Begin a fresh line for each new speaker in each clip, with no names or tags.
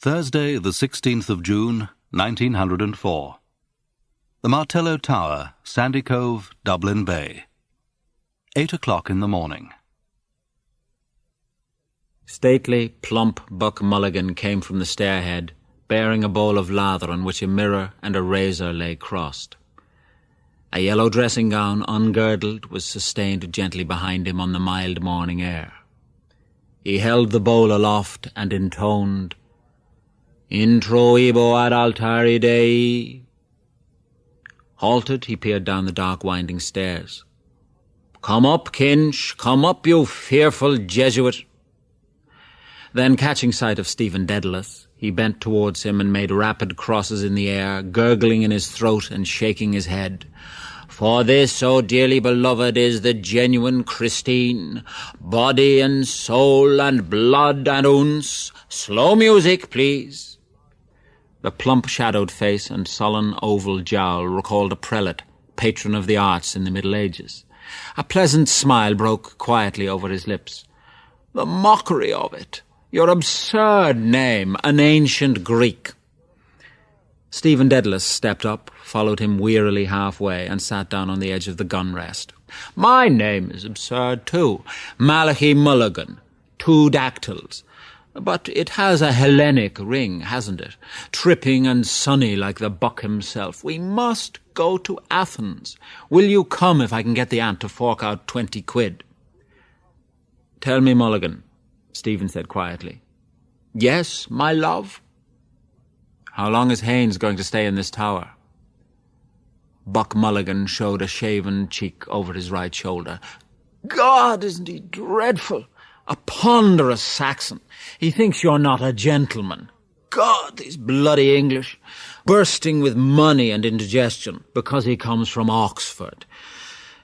Thursday, the 16th of June, 1904. The Martello Tower, Sandy Cove, Dublin Bay. 8 o'clock in the morning.
Stately, plump Buck Mulligan came from the stairhead, bearing a bowl of lather on which a mirror and a razor lay crossed. A yellow dressing gown, ungirdled, was sustained gently behind him on the mild morning air. He held the bowl aloft and intoned, "Intro ibo ad altari Dei." Halted, he peered down the dark winding stairs. "Come up, Kinch, come up, you fearful Jesuit." Then, catching sight of Stephen Dedalus, he bent towards him and made rapid crosses in the air, gurgling in his throat and shaking his head. "For this, O dearly beloved, is the genuine Christine, body and soul and blood and ounce. Slow music, please." The plump shadowed face and sullen oval jowl recalled a prelate, patron of the arts in the Middle Ages. A pleasant smile broke quietly over his lips. "The mockery of it! Your absurd name, an ancient Greek." Stephen Dedalus stepped up, followed him wearily halfway, and sat down on the edge of the gun rest. "My name is absurd too. Malachi Mulligan. 2 dactyls. But it has a Hellenic ring, hasn't it? Tripping and sunny like the Buck himself. We must go to Athens. Will you come if I can get the aunt to fork out 20 quid? "Tell me, Mulligan," Stephen said quietly. "Yes, my love?" "How long is Haynes going to stay in this tower?" Buck Mulligan showed a shaven cheek over his right shoulder. "God, isn't he dreadful? A ponderous Saxon. He thinks you're not a gentleman. God, these bloody English. Bursting with money and indigestion because he comes from Oxford.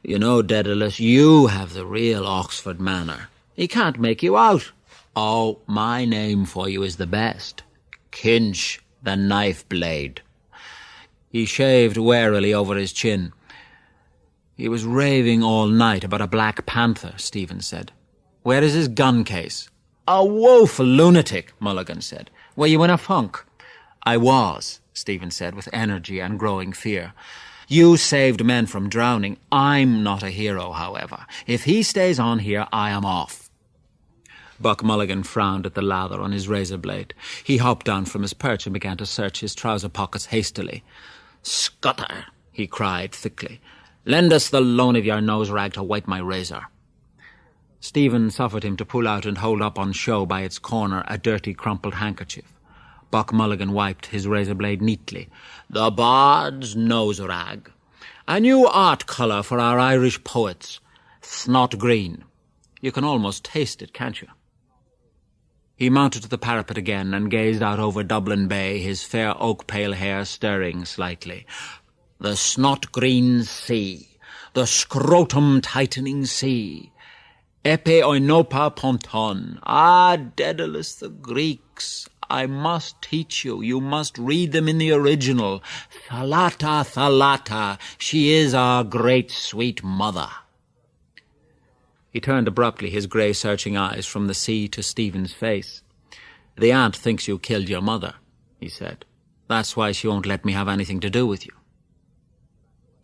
You know, Dedalus, you have the real Oxford manner. He can't make you out. Oh, my name for you is the best. Kinch, the knife blade." He shaved warily over his chin. "He was raving all night about a Black Panther," Stephen said. "Where is his gun case?" "A woeful lunatic," Mulligan said. "Were you in a funk?" "I was," Stephen said, with energy and growing fear. "You saved men from drowning. I'm not a hero, however. If he stays on here, I am off." Buck Mulligan frowned at the lather on his razor blade. He hopped down from his perch and began to search his trouser pockets hastily. "Scutter," he cried thickly. "Lend us the loan of your nose rag to wipe my razor." Stephen suffered him to pull out and hold up on show by its corner a dirty, crumpled handkerchief. Buck Mulligan wiped his razor blade neatly. "The bard's nose rag. A new art colour for our Irish poets. Snot green. You can almost taste it, can't you?" He mounted to the parapet again and gazed out over Dublin Bay, his fair oak-pale hair stirring slightly. "The snot-green sea, the scrotum-tightening sea. Epe oinopa ponton. Ah, Dedalus, the Greeks. I must teach you. You must read them in the original. Thalata, Thalata. She is our great sweet mother." He turned abruptly his grey searching eyes from the sea to Stephen's face. "The aunt thinks you killed your mother," he said. "That's why she won't let me have anything to do with you."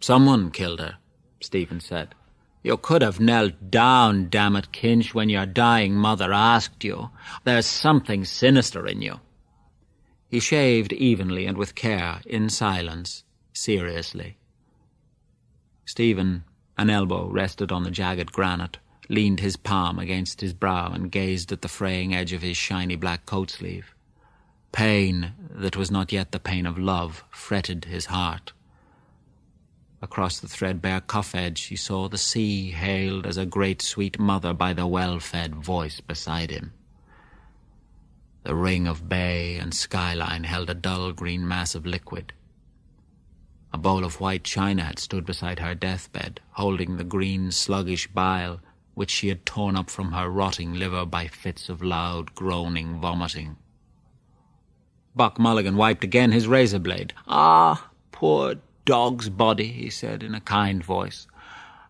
"Someone killed her," Stephen said. "You could have knelt down, damn it, Kinch, when your dying mother asked you. There's something sinister in you." He shaved evenly and with care, in silence, seriously. Stephen, an elbow rested on the jagged granite, leaned his palm against his brow and gazed at the fraying edge of his shiny black coat sleeve. Pain, that was not yet the pain of love, fretted his heart. Across the threadbare cuff edge he saw the sea hailed as a great sweet mother by the well-fed voice beside him. The ring of bay and skyline held a dull green mass of liquid. A bowl of white china had stood beside her deathbed, holding the green sluggish bile which she had torn up from her rotting liver by fits of loud groaning vomiting. Buck Mulligan wiped again his razor blade. "Ah, poor dog's body," he said in a kind voice.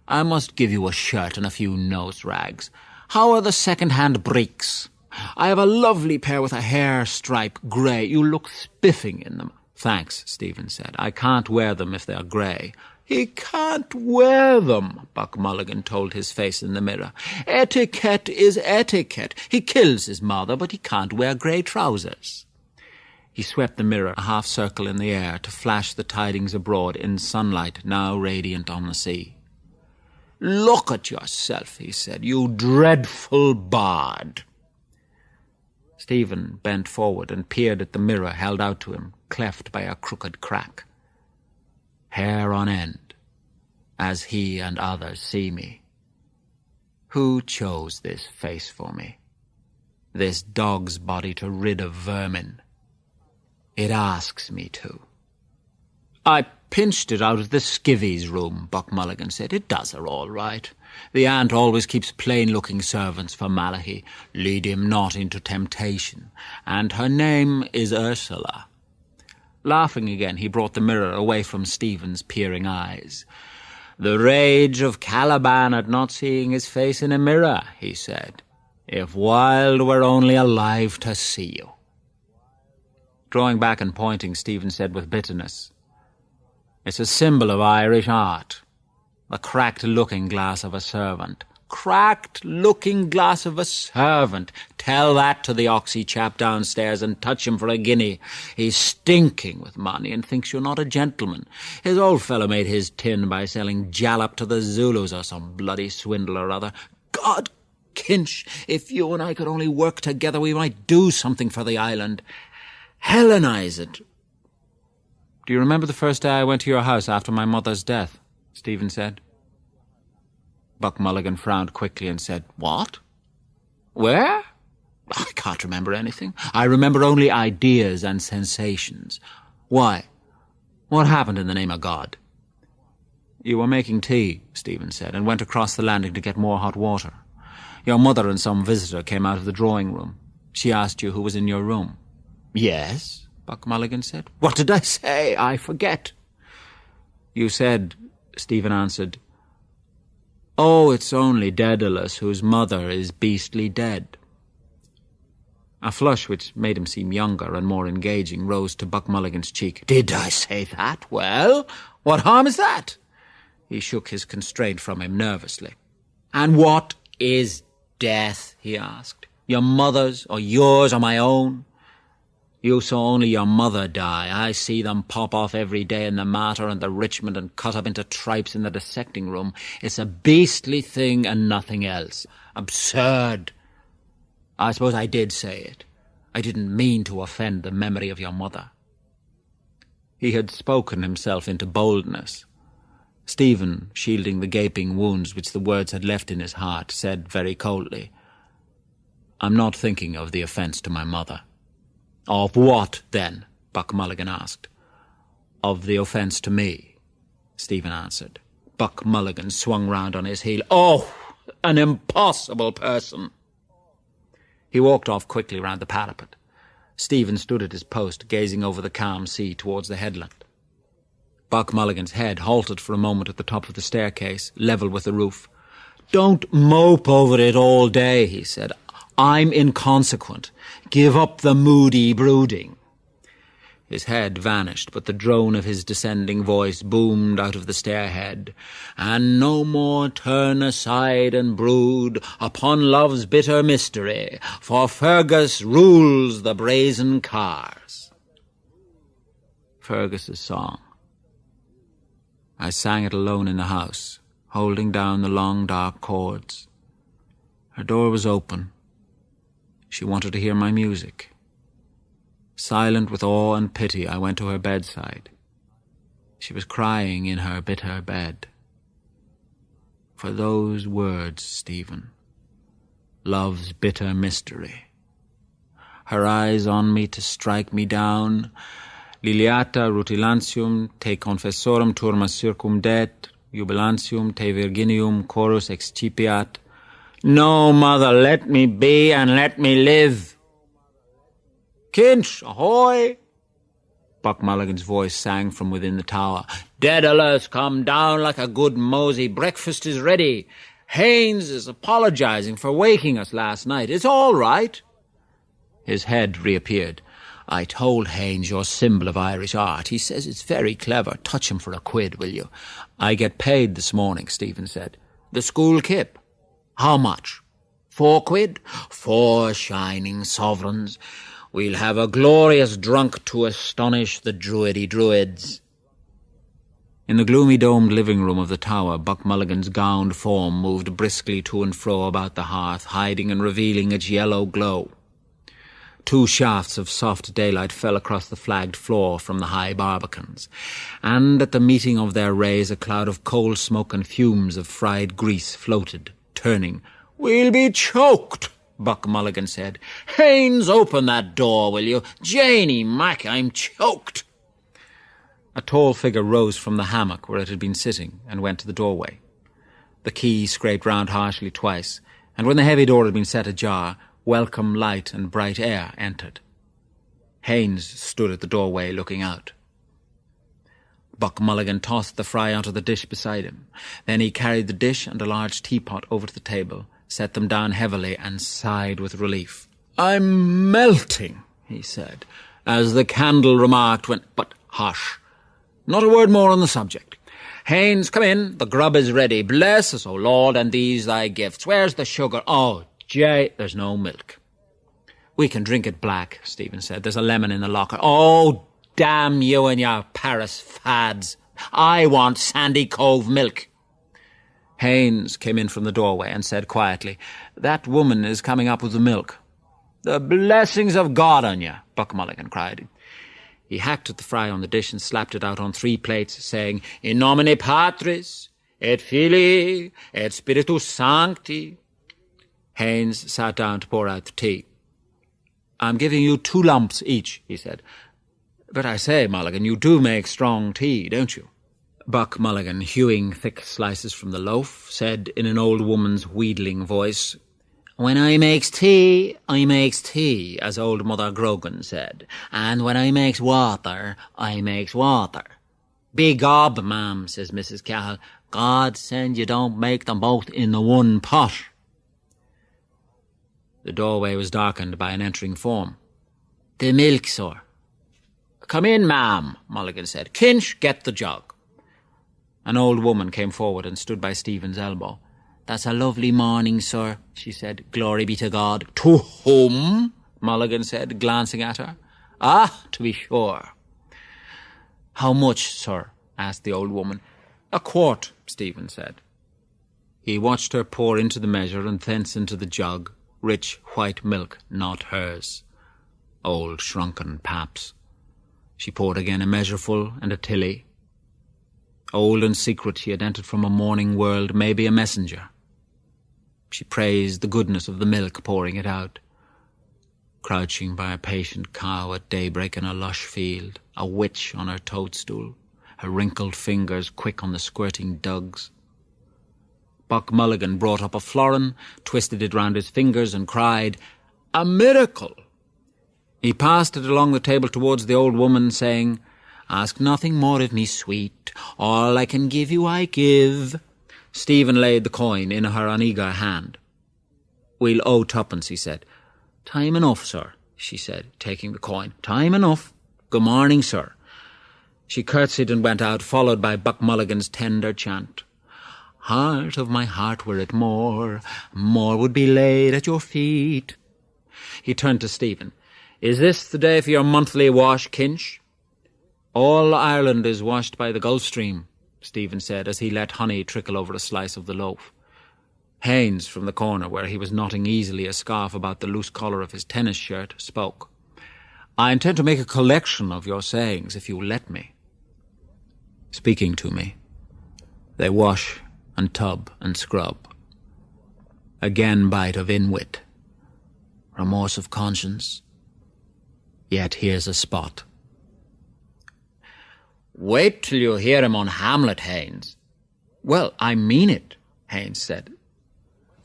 "I must give you a shirt and a few nose rags. How are the second-hand breeks? I have a lovely pair with a hair stripe grey. You look spiffing in them. Thanks, Stephen said. I can't wear them if they're grey. He can't wear them, Buck Mulligan told his face in the mirror. Etiquette is etiquette. He kills his mother, but he can't wear grey trousers. He swept the mirror a half circle in the air to flash the tidings abroad in sunlight now radiant on the sea. Look at yourself, he said, you dreadful bard. Stephen bent forward and peered at the mirror held out to him, cleft by a crooked crack. Hair on end, as he and others see me. Who chose this face for me? This dog's body to rid of vermin? It asks me to. I pinched it out of the skivvy's room, Buck Mulligan said. It does her all right. The aunt always keeps plain-looking servants for Malachy. Lead him not into temptation. And her name is Ursula. Laughing again, he brought the mirror away from Stephen's peering eyes. The rage of Caliban at not seeing his face in a mirror, he said. If Wilde were only alive to see you. Drawing back and pointing, Stephen said with bitterness, It's a symbol of Irish art. The cracked looking-glass of a servant. Cracked looking-glass of a servant. Tell that to the oxy chap downstairs and touch him for a guinea. He's stinking with money and thinks you're not a gentleman. His old fellow made his tin by selling jalap to the Zulus or some bloody swindle or other. God, Kinch, if you and I could only work together, we might do something for the island. Hellenize it. Do you remember the first day I went to your house after my mother's death? Stephen said. Buck Mulligan frowned quickly and said, What? Where? I can't remember anything. I remember only ideas and sensations. Why? What happened in the name of God? You were making tea, Stephen said, and went across the landing to get more hot water. Your mother and some visitor came out of the drawing room. She asked you who was in your room. Yes, Buck Mulligan said. What did I say? I forget. You said, Stephen answered, Oh, it's only Daedalus, whose mother is beastly dead. A flush which made him seem younger and more engaging rose to Buck Mulligan's cheek. Did I say that? Well, what harm is that? He shook his constraint from him nervously. And what is death? He asked. Your mother's or yours or my own? You saw only your mother die. I see them pop off every day in the Mater and the Richmond and cut up into tripes in the dissecting room. It's a beastly thing and nothing else. Absurd. I suppose I did say it. I didn't mean to offend the memory of your mother. He had spoken himself into boldness. Stephen, shielding the gaping wounds which the words had left in his heart, said very coldly, I'm not thinking of the offence to my mother. Of what, then? Buck Mulligan asked. Of the offence to me, Stephen answered. Buck Mulligan swung round on his heel. Oh, an impossible person! He walked off quickly round the parapet. Stephen stood at his post, gazing over the calm sea towards the headland. Buck Mulligan's head halted for a moment at the top of the staircase, level with the roof. Don't mope over it all day, he said. I'm inconsequent. Give up the moody brooding. His head vanished, but the drone of his descending voice boomed out of the stairhead. And no more turn aside and brood upon love's bitter mystery, for Fergus rules the brazen cars. Fergus's song. I sang it alone in the house, holding down the long dark chords. Her door was open. She wanted to hear my music. Silent with awe and pity, I went to her bedside. She was crying in her bitter bed. For those words, Stephen, love's bitter mystery. Her eyes on me to strike me down, Liliata rutilantium te confessorum turma circumdet, jubilantium te virginium chorus excipiat. No, mother, let me be and let me live. Kinch, ahoy! Buck Mulligan's voice sang from within the tower. Daedalus, come down like a good mosey. Breakfast is ready. Haynes is apologizing for waking us last night. It's all right. His head reappeared. "I told Haynes your symbol of Irish art. He says it's very clever. Touch him for a quid, will you?" "I get paid this morning," Stephen said. "The school kip." "How much?" £4. 4 shining sovereigns. We'll have a glorious drunk to astonish the druidy druids." In the gloomy domed living room of the tower, Buck Mulligan's gowned form moved briskly to and fro about the hearth, hiding and revealing its yellow glow. 2 shafts of soft daylight fell across the flagged floor from the high barbicans, and at the meeting of their rays a cloud of coal smoke and fumes of fried grease floated, turning. "We'll be choked," Buck Mulligan said. "Haynes, open that door, will you? Janie Mac, I'm choked." A tall figure rose from the hammock where it had been sitting and went to the doorway. The key scraped round harshly twice, and when the heavy door had been set ajar, welcome light and bright air entered. Haynes stood at the doorway looking out. Buck Mulligan tossed the fry onto the dish beside him. Then he carried the dish and a large teapot over to the table, set them down heavily, and sighed with relief. "I'm melting," he said, as the candle remarked when... "But hush. Not a word more on the subject. Haynes, come in. The grub is ready. Bless us, O Lord, and these thy gifts. Where's the sugar? Oh, Jay, there's no milk." "We can drink it black," Stephen said. "There's a lemon in the locker." "Oh, damn you and your Paris fads. I want Sandy Cove milk." Haynes came in from the doorway and said quietly, "That woman is coming up with the milk." "The blessings of God on you," Buck Mulligan cried. He hacked at the fry on the dish and slapped it out on 3 plates, saying, "In nomine Patris, et Filii, et Spiritus Sancti." Haynes sat down to pour out the tea. "I'm giving you 2 lumps each," he said. "But I say, Mulligan, you do make strong tea, don't you?" Buck Mulligan, hewing thick slices from the loaf, said in an old woman's wheedling voice, "When I makes tea, as old Mother Grogan said. And when I makes water, I makes water." "Big gob, ma'am," says Mrs. Cahill. "God send you don't make them both in the one pot." The doorway was darkened by an entering form. "The milk, sir." "Come in, ma'am," Mulligan said. "Kinch, get the jug." An old woman came forward and stood by Stephen's elbow. "That's a lovely morning, sir," she said. "Glory be to God." "To whom?" Mulligan said, glancing at her. "Ah, to be sure." "How much, sir?" asked the old woman. "A quart," Stephen said. He watched her pour into the measure and thence into the jug, rich white milk, not hers. Old shrunken paps. She poured again a measureful and a tilly. Old and secret, she had entered from a morning world, maybe a messenger. She praised the goodness of the milk, pouring it out. Crouching by a patient cow at daybreak in a lush field, a witch on her toadstool, her wrinkled fingers quick on the squirting dugs. Buck Mulligan brought up a florin, twisted it round his fingers and cried, "A miracle!" He passed it along the table towards the old woman, saying, "Ask nothing more of me, sweet. All I can give you, I give." Stephen laid the coin in her uneager hand. "We'll owe 2pence, he said. "Time enough, sir," she said, taking the coin. "Time enough. Good morning, sir." She curtsied and went out, followed by Buck Mulligan's tender chant. "Heart of my heart, were it more, more would be laid at your feet." He turned to Stephen. "Is this the day for your monthly wash, Kinch?" "All Ireland is washed by the Gulf Stream," Stephen said, as he let honey trickle over a slice of the loaf. Haynes, from the corner where he was knotting easily a scarf about the loose collar of his tennis shirt, spoke. "I intend to make a collection of your sayings, if you will let me." Speaking to me, they wash and tub and scrub. Again bite of inwit. Remorse of conscience. Yet here's a spot. "Wait till you hear him on Hamlet, Haynes." "Well, I mean it," Haynes said.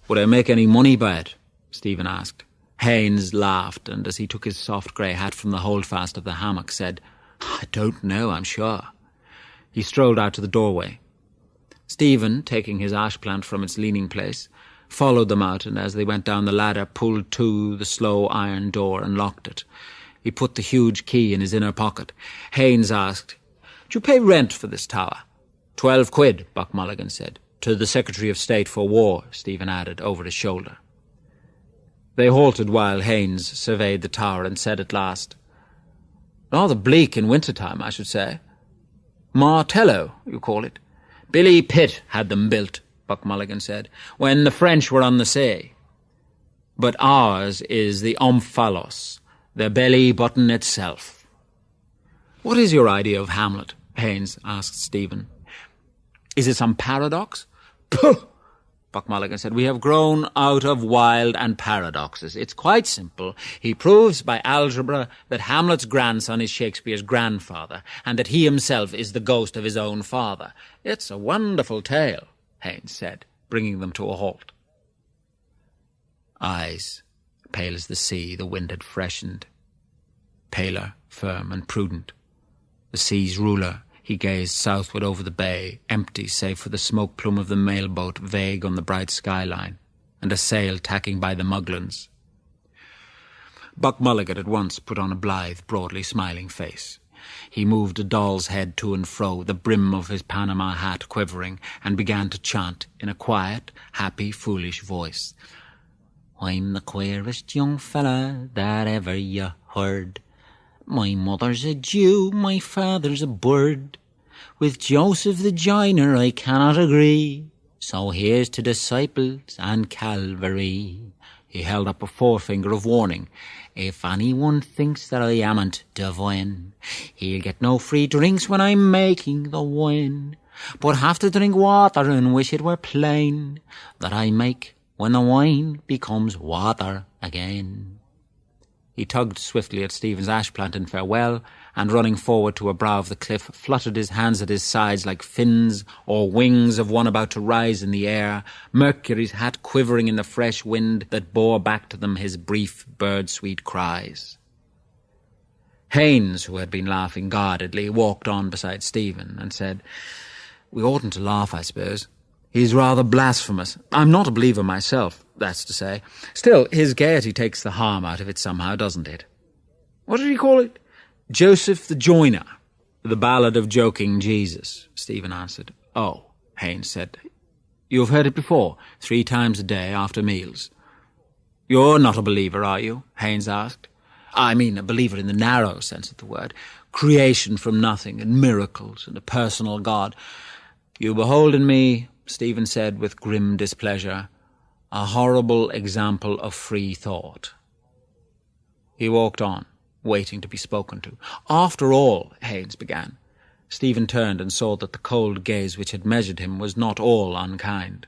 "Would I make any money by it?" Stephen asked. Haynes laughed, and as he took his soft grey hat from the holdfast of the hammock, said, "I don't know, I'm sure." He strolled out to the doorway. Stephen, taking his ash plant from its leaning place, followed them out, and as they went down the ladder, pulled to the slow iron door and locked it. He put the huge key in his inner pocket. Haynes asked, "Do you pay rent for this tower?" £12, Buck Mulligan said. "To the Secretary of State for War," Stephen added, over his shoulder. They halted while Haynes surveyed the tower and said at last, "Rather bleak in winter-time, I should say. Martello, you call it?" "Billy Pitt had them built," Buck Mulligan said, "when the French were on the sea. But ours is the omphalos, the belly button itself." "What is your idea of Hamlet?" Haynes asked Stephen. "Is it some paradox?" "Pooh!" Buck Mulligan said. "We have grown out of wild and paradoxes. It's quite simple. He proves by algebra that Hamlet's grandson is Shakespeare's grandfather, and that he himself is the ghost of his own father. It's a wonderful tale," Haynes said, bringing them to a halt. Eyes, pale as the sea, the wind had freshened. Paler, firm and prudent. The sea's ruler, he gazed southward over the bay, empty save for the smoke plume of the mailboat vague on the bright skyline, and a sail tacking by the Muglins. Buck Mulligan at once put on a blithe, broadly smiling face. He moved a doll's head to and fro, the brim of his Panama hat quivering, and began to chant in a quiet, happy, foolish voice. "I'm the queerest young fella that ever you heard. My mother's a Jew, my father's a bird. With Joseph the Joiner I cannot agree. So here's to disciples and Calvary." He held up a forefinger of warning. "If anyone thinks that I amn't divine, he'll get no free drinks when I'm making the wine, but have to drink water and wish it were plain that I make when the wine becomes water again." He tugged swiftly at Stephen's ash-plant in farewell, and running forward to a brow of the cliff, fluttered his hands at his sides like fins or wings of one about to rise in the air, Mercury's hat quivering in the fresh wind that bore back to them his brief bird-sweet cries. Haynes, who had been laughing guardedly, walked on beside Stephen and said, "We oughtn't to laugh, I suppose. He's rather blasphemous. I'm not a believer myself, that's to say. Still, his gaiety takes the harm out of it somehow, doesn't it?" "What did he call it?" "Joseph the Joiner, the ballad of joking Jesus," Stephen answered. "Oh," Haynes said. "You've heard it before, 3 times a day after meals." "You're not a believer, are you?" Haynes asked. "I mean a believer in the narrow sense of the word. Creation from nothing, and miracles, and a personal God." "You behold in me," Stephen said with grim displeasure, "a horrible example of free thought." He walked on, waiting to be spoken to. "After all," Haynes began. Stephen turned and saw that the cold gaze which had measured him was not all unkind.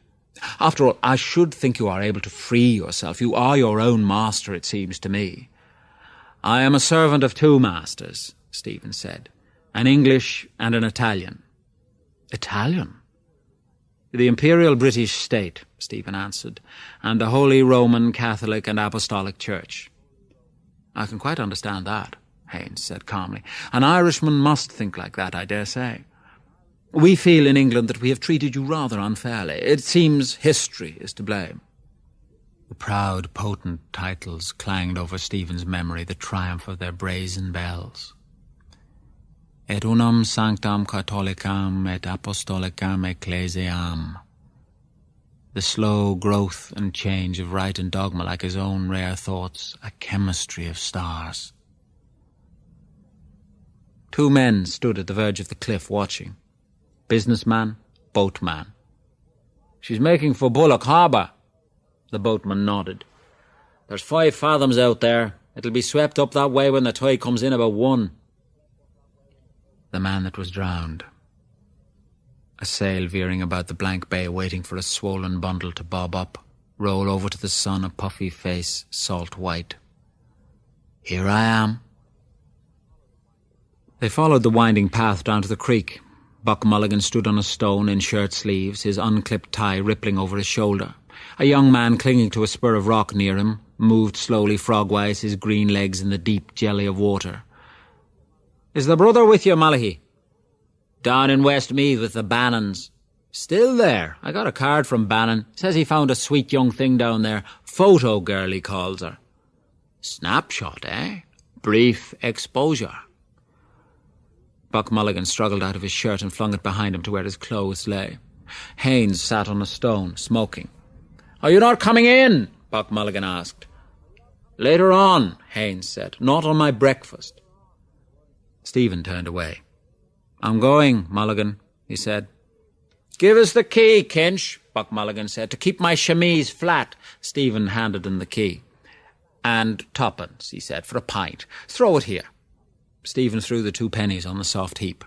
"After all, I should think you are able to free yourself. You are your own master, it seems to me." "I am a servant of 2 masters," Stephen said, "an English and an Italian." "Italian?" "The Imperial British State," Stephen answered, "and the Holy Roman Catholic and Apostolic Church." "I can quite understand that," Haynes said calmly. "An Irishman must think like that, I dare say. We feel in England that we have treated you rather unfairly. It seems history is to blame." The proud, potent titles clanged over Stephen's memory, the triumph of their brazen bells. "Et unam sanctam catholicam et apostolicam ecclesiam." The slow growth and change of rite and dogma, like his own rare thoughts, a chemistry of stars. 2 men stood at the verge of the cliff watching. Businessman, boatman. "She's making for Bullock Harbour." The boatman nodded. "There's 5 fathoms out there. It'll be swept up that way when the tide comes in about 1. The man that was drowned. A sail veering about the blank bay, waiting for a swollen bundle to bob up, roll over to the sun, a puffy face, salt white. "Here I am." They followed the winding path down to the creek. Buck Mulligan stood on a stone in shirt sleeves, his unclipped tie rippling over his shoulder. A young man clinging to a spur of rock near him moved slowly frogwise, his green legs in the deep jelly of water. "Is the brother with you, Malachy?" "Down in Westmeath with the Bannons," Still there. I got a card from Bannon. Says he found a sweet young thing down there. Photo girl, he calls her. Snapshot, eh? Brief exposure. Buck Mulligan struggled out of his shirt and flung it behind him to where his clothes lay. Haynes sat on a stone, smoking. "Are you not coming in?" Buck Mulligan asked. "Later on," Haynes said. "Not on my breakfast." Stephen turned away. "I'm going, Mulligan," he said. "Give us the key, Kinch," Buck Mulligan said, "to keep my chemise flat." Stephen handed him the key. "And twopence," he said, "for a pint. Throw it here." Stephen threw the 2 pennies on the soft heap.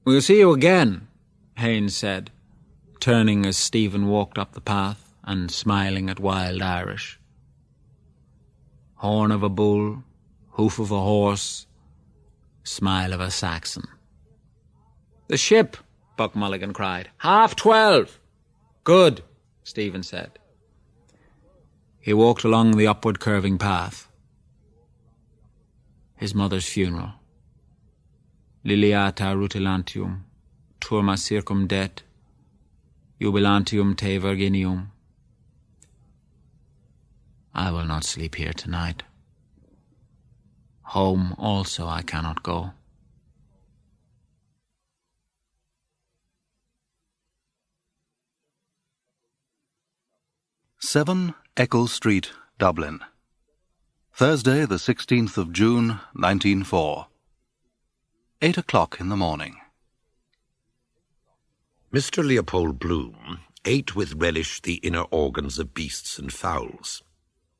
"We'll see you again," Haynes said, turning as Stephen walked up the path and smiling at Wild Irish. Horn of a bull, hoof of a horse, smile of a Saxon. "The ship," Buck Mulligan cried. 12:30. "Good," Stephen said. He walked along the upward curving path. His mother's funeral. Liliata rutilantium, turma circumdet, jubilantium te virginium. I will not sleep here tonight. Home also I cannot go.
"7 Eccles Street, Dublin. Thursday, the 16th of June, 1904. 8 o'clock in the morning.
Mr. Leopold Bloom ate with relish the inner organs of beasts and fowls.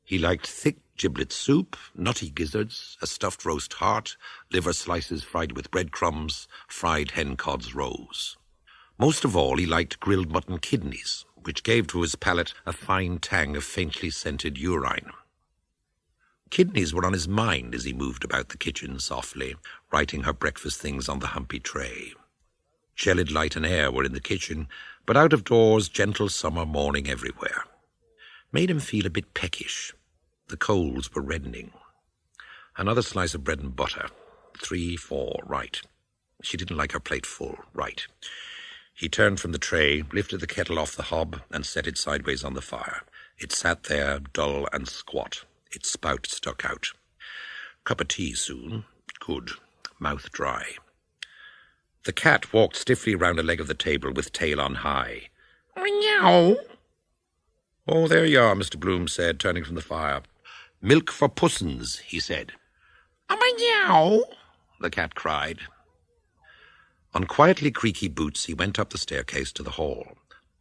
He liked thick giblet soup, nutty gizzards, a stuffed roast heart, liver slices fried with breadcrumbs, fried hen cod's roes. Most of all, he liked grilled mutton kidneys, which gave to his palate a fine tang of faintly scented urine. Kidneys were on his mind as he moved about the kitchen softly, writing her breakfast things on the humpy tray. Gelid light and air were in the kitchen, but out of doors gentle summer morning everywhere. Made him feel a bit peckish. The coals were reddening. Another slice of bread and butter. 3, 4, right. She didn't like her plate full, right. He turned from the tray, lifted the kettle off the hob, and set it sideways on the fire. It sat there, dull and squat. Its spout stuck out. Cup of tea soon. Good. Mouth dry. The cat walked stiffly round a leg of the table with tail on high. Meow. "Oh, there you are," Mr. Bloom said, turning from the fire. "Milk for pussins," he said. "Meow," the cat cried. On quietly creaky boots, he went up the staircase to the hall.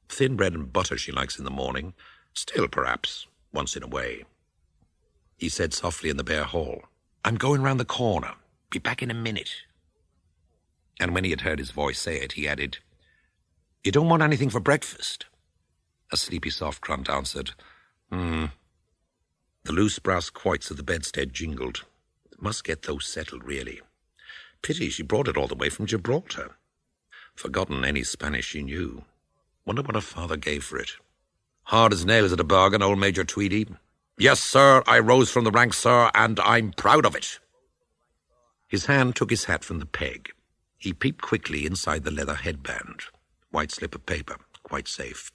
Thin bread and butter she likes in the morning. Still, perhaps, once in a way. He said softly in the bare hall, "I'm going round the corner. Be back in a minute." And when he had heard his voice say it, he added, "You don't want anything for breakfast?" A sleepy soft grunt answered, The loose brass quoits of the bedstead jingled. Must get those settled, really. Pity she brought it all the way from Gibraltar. Forgotten any Spanish she knew. Wonder what her father gave for it. Hard as nails at a bargain, old Major Tweedy. "Yes, sir, I rose from the ranks, sir, and I'm proud of it." His hand took his hat from the peg. He peeped quickly inside the leather headband. White slip of paper, quite safe.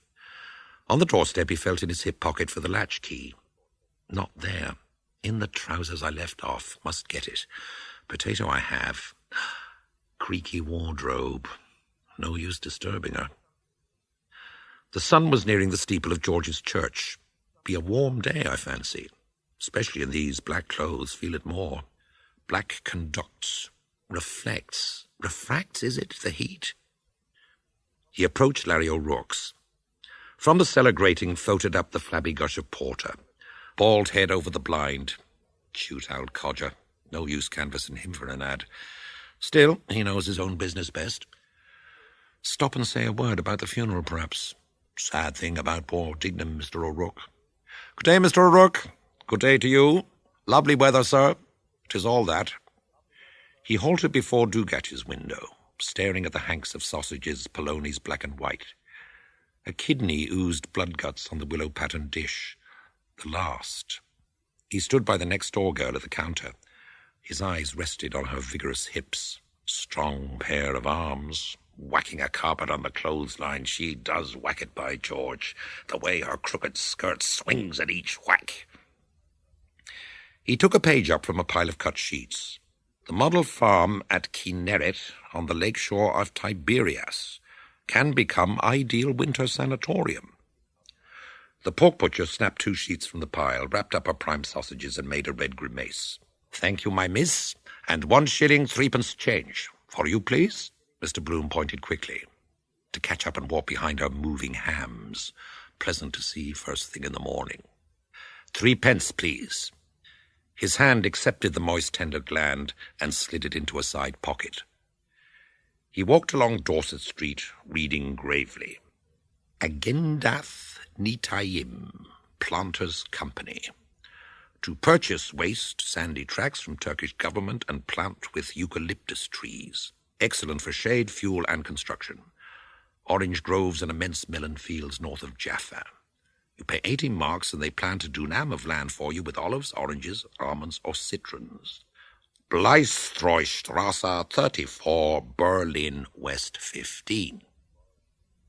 On the doorstep he felt in his hip pocket for the latch key. Not there. In the trousers I left off. Must get it. Potato I have. Creaky wardrobe. No use disturbing her. The sun was nearing the steeple of George's Church. Be a warm day, I fancy. Especially in these black clothes, feel it more. Black conducts, reflects. Refracts, is it, the heat? He approached Larry O'Rourke's. From the cellar grating floated up the flabby gush of porter. Bald head over the blind. Cute old codger. No use canvassing him for an ad. Still, he knows his own business best. Stop and say a word about the funeral, perhaps. Sad thing about poor Dignam, Mr. O'Rourke. "Good day, Mr. O'Rourke. Good day to you. Lovely weather, sir. 'Tis all that." He halted before Dugatch's window, staring at the hanks of sausages, polonies black and white. A kidney oozed blood guts on the willow-patterned dish. The last. He stood by the next-door girl at the counter. His eyes rested on her vigorous hips. Strong pair of arms. whacking a carpet on the clothesline. She does whack it, by George, the way her crooked skirt swings at each whack. He took a page up from a pile of cut sheets. The model farm at Kinneret on the lake shore of Tiberias can become ideal winter sanatorium. The pork butcher snapped 2 sheets from the pile, wrapped up her prime sausages, and made a red grimace. "Thank you, my miss, and 1 shilling 3 change. For you, please?" Mr. Bloom pointed quickly, to catch up and walk behind her moving hams, pleasant to see first thing in the morning. 3 pence, please. His hand accepted the moist, tender gland and slid it into a side pocket. He walked along Dorset Street, reading gravely. Agendath Nitayim, Planters' Company. To purchase waste, sandy tracts from Turkish government and plant with eucalyptus trees. Excellent for shade, fuel, and construction. Orange groves and immense melon fields north of Jaffa. You pay 18 marks and they plant a dunam of land for you with olives, oranges, almonds, or citrons. Bleistroystrasse 34, Berlin, West 15.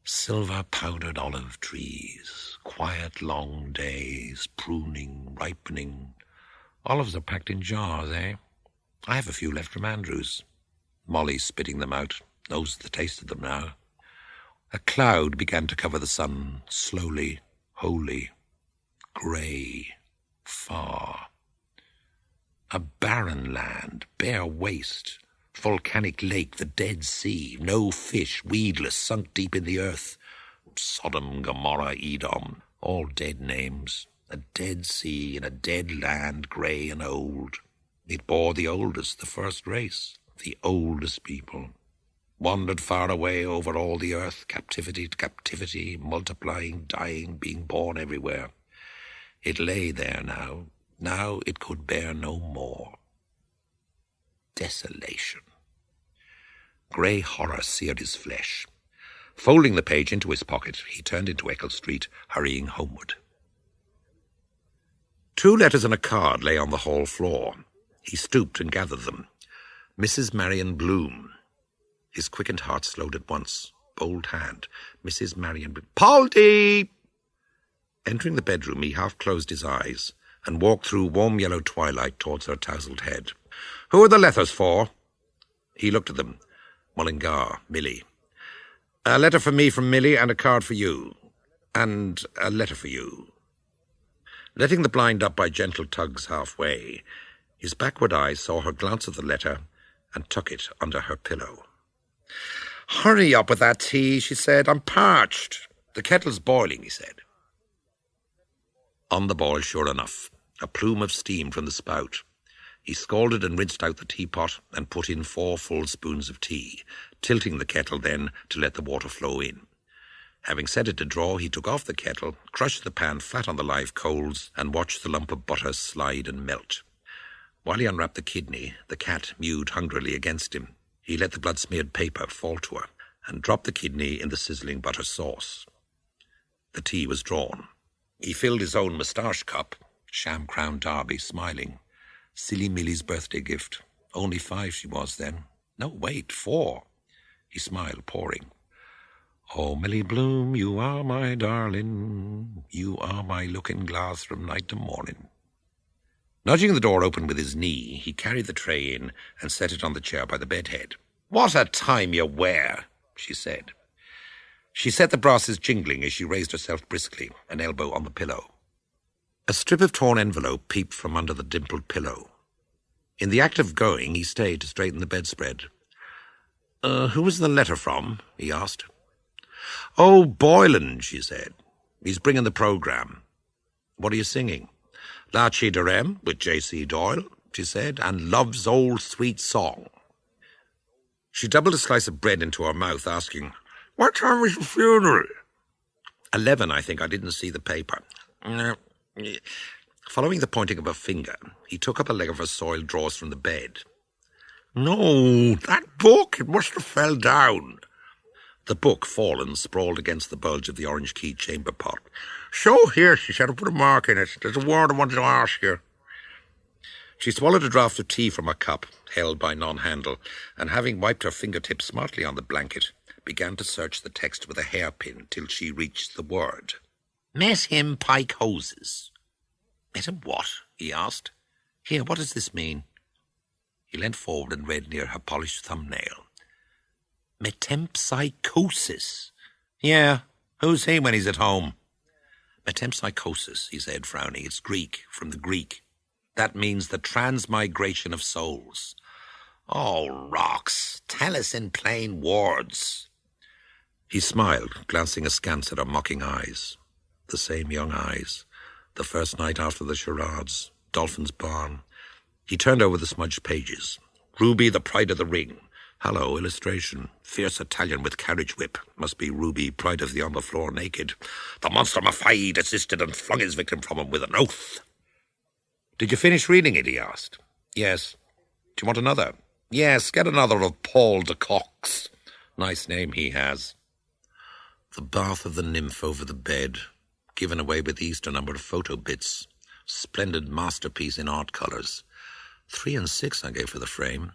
Silver-powdered olive trees, quiet long days, pruning, ripening. Olives are packed in jars, eh? I have a few left from Andrew's. Molly spitting them out, knows the taste of them now. A cloud began to cover the sun, slowly, wholly, grey, far. A barren land, bare waste, volcanic lake, the Dead Sea, no fish, weedless, sunk deep in the earth. Sodom, Gomorrah, Edom, all dead names. A dead sea in a dead land, grey and old. It bore the oldest, the first race, the oldest people. Wandered far away over all the earth, captivity to captivity, multiplying, dying, being born everywhere. It lay there now. Now it could bear no more. Desolation. Grey horror seared his flesh. Folding the page into his pocket, he turned into Eccles Street, hurrying homeward. 2 letters and a card lay on the hall floor. He stooped and gathered them. Mrs. Marion Bloom. His quickened heart slowed at once. Bold hand. Mrs. Marion Bloom. "Poldy!" Entering the bedroom, he half closed his eyes and walked through warm yellow twilight towards her tousled head. "Who are the letters for?" He looked at them. Mullingar, Millie. "A letter for me from Millie and a card for you. And a letter for you." Letting the blind up by gentle tugs halfway, his backward eyes saw her glance at the letter and tuck it under her pillow. "Hurry up with that tea," she said. "I'm parched." "The kettle's boiling," he said. On the boil, sure enough, a plume of steam from the spout. He scalded and rinsed out the teapot and put in 4 full spoons of tea, tilting the kettle then to let the water flow in. Having set it to draw, he took off the kettle, crushed the pan flat on the live coals, and watched the lump of butter slide and melt. While he unwrapped the kidney, the cat mewed hungrily against him. He let the blood-smeared paper fall to her and dropped the kidney in the sizzling butter sauce. The tea was drawn. He filled his own moustache cup, sham-crowned Derby, smiling. Silly Millie's birthday gift. Only 5 she was then. No, wait, 4. He smiled, pouring. "Oh, Millie Bloom, you are my darling. You are my looking-glass from night to morning." Nudging the door open with his knee, he carried the tray in and set it on the chair by the bedhead. "What a time you wear," she said. She set the brasses jingling as she raised herself briskly, an elbow on the pillow. A strip of torn envelope peeped from under the dimpled pillow. In the act of going, he stayed to straighten the bedspread. Who was the letter from?" he asked. "Oh, Boylan," she said. "He's bringing the programme." "What are you singing?" "La Chi Durem with J.C. Doyle," she said, "and Love's Old Sweet Song." She doubled a slice of bread into her mouth, asking, "What time was the funeral?" 11, I think. I didn't see the paper. Following the pointing of her finger, he took up a leg of her soiled drawers from the bed. "No, that book, it must have fell down." The book, fallen, sprawled against the bulge of the orange-keyed chamber pot. "Show here," she said. "I put a mark in it. There's a word I wanted to ask you." She swallowed a draught of tea from a cup, held by non-handle, and having wiped her fingertips smartly on the blanket, began to search the text with a hairpin till she reached the word. Met him pike hoses. Met him what? He asked. Here, what does this mean? He leant forward and read near her polished thumbnail. Metempsychosis. Yeah, who's he when he's at home? Metempsychosis, he said, frowning. It's Greek, from the Greek. That means the transmigration of souls. Oh, rocks, tell us in plain words. He smiled, glancing askance at her mocking eyes. The same young eyes. The first night after the charades. Dolphin's Barn. He turned over the smudged pages. Ruby, the pride of the ring. Hello, illustration. Fierce Italian with carriage whip. Must be Ruby, pride of the on the floor naked. The monster Maffei desisted and flung his victim from him with an oath. Did you finish reading it, he asked. Yes. Do you want another? Yes, get another of Paul de Kock's. Nice name he has. The bath of the nymph over the bed. Given away with the Easter number of photo bits. Splendid masterpiece in art colours. 3 and 6 I gave for the frame.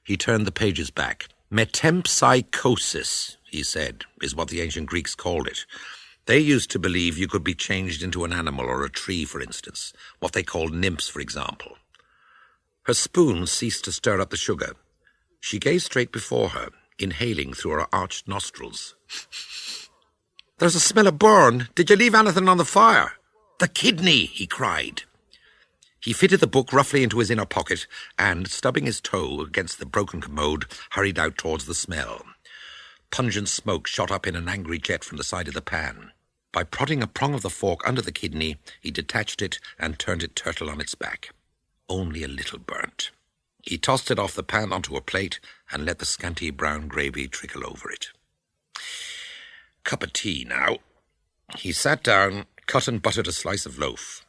He turned the pages back. Metempsychosis, he said, is what the ancient Greeks called it. They used to believe you could be changed into an animal or a tree, for instance. What they called nymphs, for example. Her spoon ceased to stir up the sugar. She gazed straight before her, inhaling through her arched nostrils. There's a smell of burn. Did you leave anything on the fire? The kidney, he cried. He fitted the book roughly into his inner pocket and, stubbing his toe against the broken commode, hurried out towards the smell. Pungent smoke shot up in an angry jet from the side of the pan. By prodding a prong of the fork under the kidney, he detached it and turned it turtle on its back. Only a little burnt. He tossed it off the pan onto a plate and let the scanty brown gravy trickle over it. Cup of tea now. He sat down, cut and buttered a slice of loaf.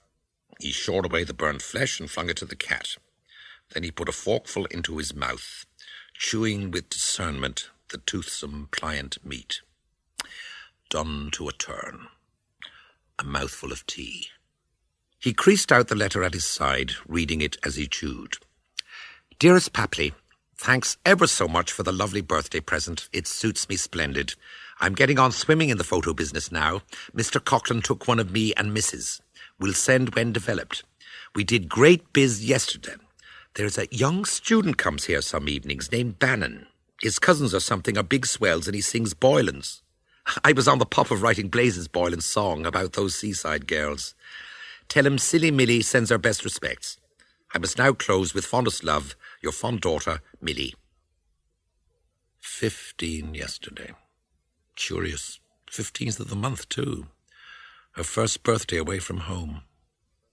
He shored away the burnt flesh and flung it to the cat. Then he put a forkful into his mouth, chewing with discernment the toothsome, pliant meat. Done to a turn. A mouthful of tea. He creased out the letter at his side, reading it as he chewed. Dearest Papley, thanks ever so much for the lovely birthday present. It suits me splendid. I'm getting on swimming in the photo business now. Mr. Coughlin took one of me and Mrs. We'll send when developed. We did great biz yesterday. There's a young student comes here some evenings named Bannon. His cousins or something are big swells and he sings Boylan's. I was on the pop of writing Blazes Boylan's song about those seaside girls. Tell him Silly Millie sends her best respects. I must now close with fondest love, your fond daughter, Millie. 15 yesterday. Curious. 15th of the month, too. Her first birthday away from home.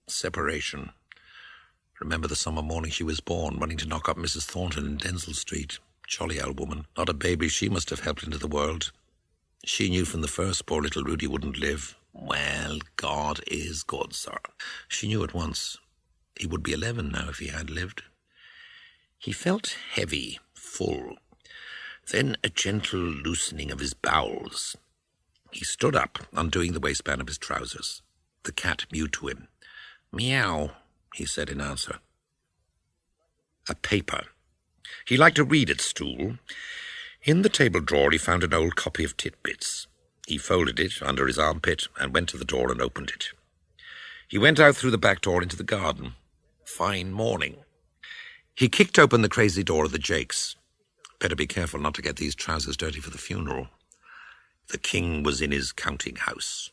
Separation. Remember the summer morning she was born, running to knock up Mrs. Thornton in Denzil Street. Jolly old woman. Not a baby she must have helped into the world. She knew from the first poor little Rudy wouldn't live. Well, God is good, sir. She knew at once. He would be 11 now if he had lived. He felt heavy, full. Then a gentle loosening of his bowels. He stood up, undoing the waistband of his trousers. The cat mewed to him. Meow, he said in answer. A paper. He liked to read at stool. In the table drawer he found an old copy of Titbits. He folded it under his armpit and went to the door and opened it. He went out through the back door into the garden. Fine morning. He kicked open the crazy door of the Jakes. Better be careful not to get these trousers dirty for the funeral. The king was in his counting-house.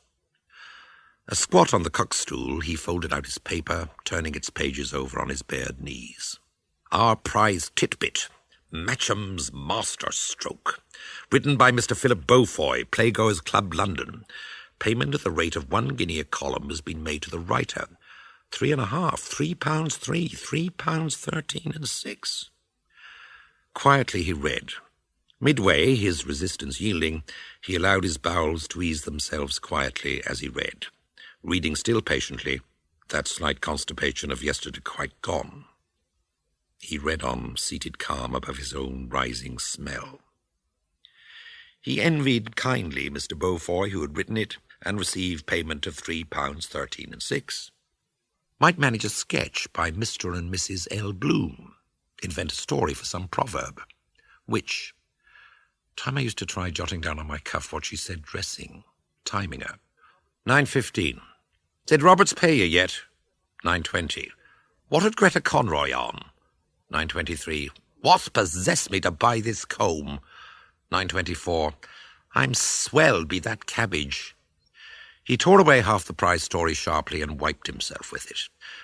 A squat on the cuckstool, he folded out his paper, turning its pages over on his bared knees. Our prize titbit, Matcham's Master Stroke. Written by Mr. Philip Beaufoy, Playgoers Club, London. Payment at the rate of £1 a column has been made to the writer. £3.50, £3, £3.13 and 6. Quietly he read. Midway, his resistance yielding, he allowed his bowels to ease themselves quietly as he read, reading still patiently, that slight constipation of yesterday quite gone. He read on, seated calm above his own rising smell. He envied kindly Mr. Beaufoy, who had written it, and received payment of £3.13 and 6. Might manage a sketch by Mr. and Mrs. L. Bloom. Invent a story for some proverb. Which? Time I used to try jotting down on my cuff what she said dressing. Timing her. 9:15. Did Roberts pay you yet? 9:20. What had Greta Conroy on? 9:23. What possessed me to buy this comb? 9:24. I'm swell, be that cabbage. He tore away half the prize story sharply and wiped himself with it.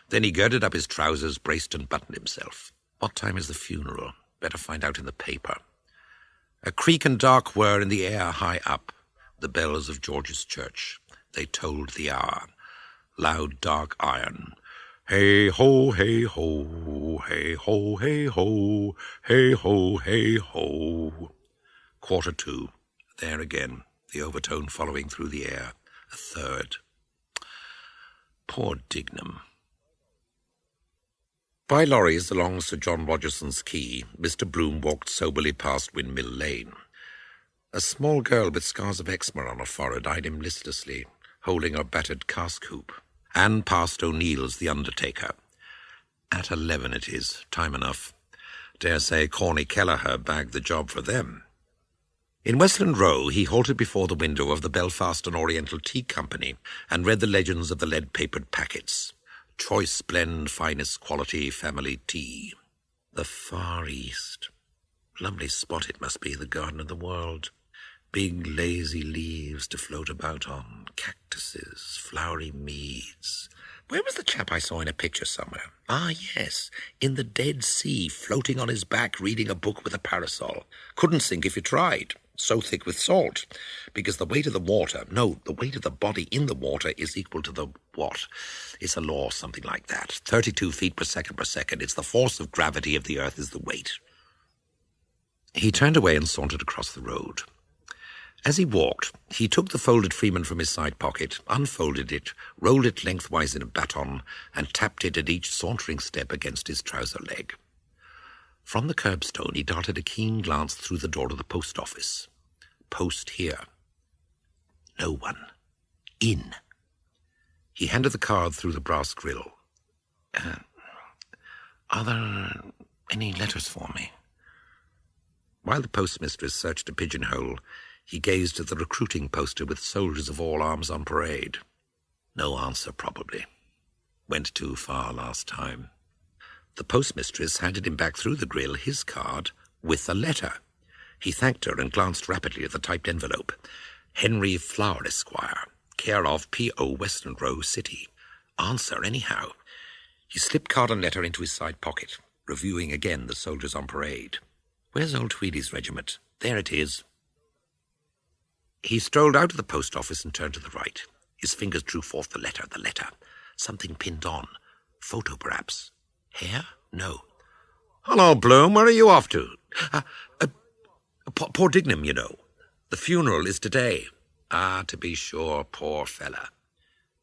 Then he girded up his trousers, braced and buttoned himself. What time is the funeral? Better find out in the paper. A creak and dark whir in the air high up. The bells of George's church. They tolled the hour. Loud, dark iron. Hey ho, hey ho, hey ho, hey ho, hey ho, hey ho. 2:45. There again, the overtone following through the air. A third. Poor Dignam. By lorries along Sir John Rogerson's quay, Mr. Bloom walked soberly past Windmill Lane. A small girl with scars of eczema on her forehead eyed him listlessly, holding her battered cask hoop. And past O'Neill's, the undertaker. At 11 it is, time enough. Dare say Corny Kelleher bagged the job for them. In Westland Row, he halted before the window of the Belfast and Oriental Tea Company and read the legends of the lead-papered packets. Choice blend, finest quality, family tea. The Far East. Lovely spot it must be, the garden of the world. Big lazy leaves to float about on, cactuses, flowery meads. Where was the chap I saw in a picture somewhere? Ah, yes, in the Dead Sea, floating on his back, reading a book with a parasol. Couldn't sink if you tried. So thick with salt, because the weight of the weight of the body in the water is equal to the what? It's a law, something like that. 32 feet per second. It's the force of gravity of the earth is the weight. He turned away and sauntered across the road. As he walked, he took the folded Freeman from his side pocket, unfolded it, rolled it lengthwise in a baton, and tapped it at each sauntering step against his trouser leg. From the curbstone he darted a keen glance through the door of the post office. Post here. No one. In. He handed the card through the brass grill. Are there any letters for me? While the postmistress searched a pigeonhole, he gazed at the recruiting poster with soldiers of all arms on parade. No answer, probably. Went too far last time. The postmistress handed him back through the grill his card with a letter. He thanked her and glanced rapidly at the typed envelope. Henry Flower, Esquire, care of P.O. Western Row City. Answer, anyhow. He slipped card and letter into his side pocket, reviewing again the soldiers on parade. Where's old Tweedy's regiment? There it is. He strolled out of the post office and turned to the right. His fingers drew forth the letter. Something pinned on. Photo, perhaps. Hair? No. Hello, Bloom. Where are you off to? Poor Dignam, you know. The funeral is today. Ah, to be sure, poor fella.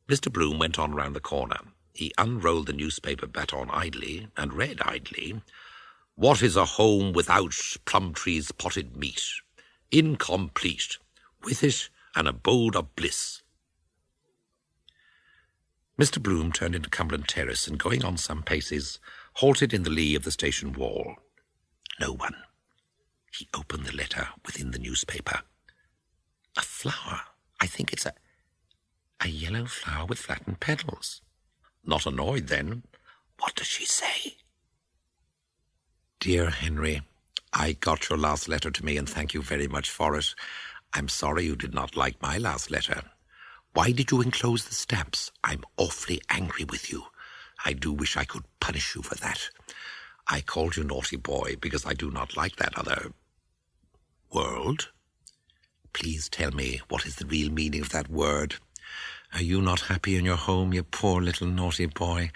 Mr. Bloom went on round the corner. He unrolled the newspaper baton idly and read idly, "What is a home without plum trees, potted meat? Incomplete. With it, an abode of bliss." Mr. Bloom turned into Cumberland Terrace and, going on some paces, halted in the lee of the station wall. No one. He opened the letter within the newspaper. A flower. I think it's a yellow flower with flattened petals. Not annoyed, then. What does she say? Dear Henry, I got your last letter to me and thank you very much for it. I'm sorry you did not like my last letter. Why did you enclose the stamps? I'm awfully angry with you. I do wish I could punish you for that. I called you naughty boy because I do not like that other world. Please tell me what is the real meaning of that word. Are you not happy in your home, you poor little naughty boy?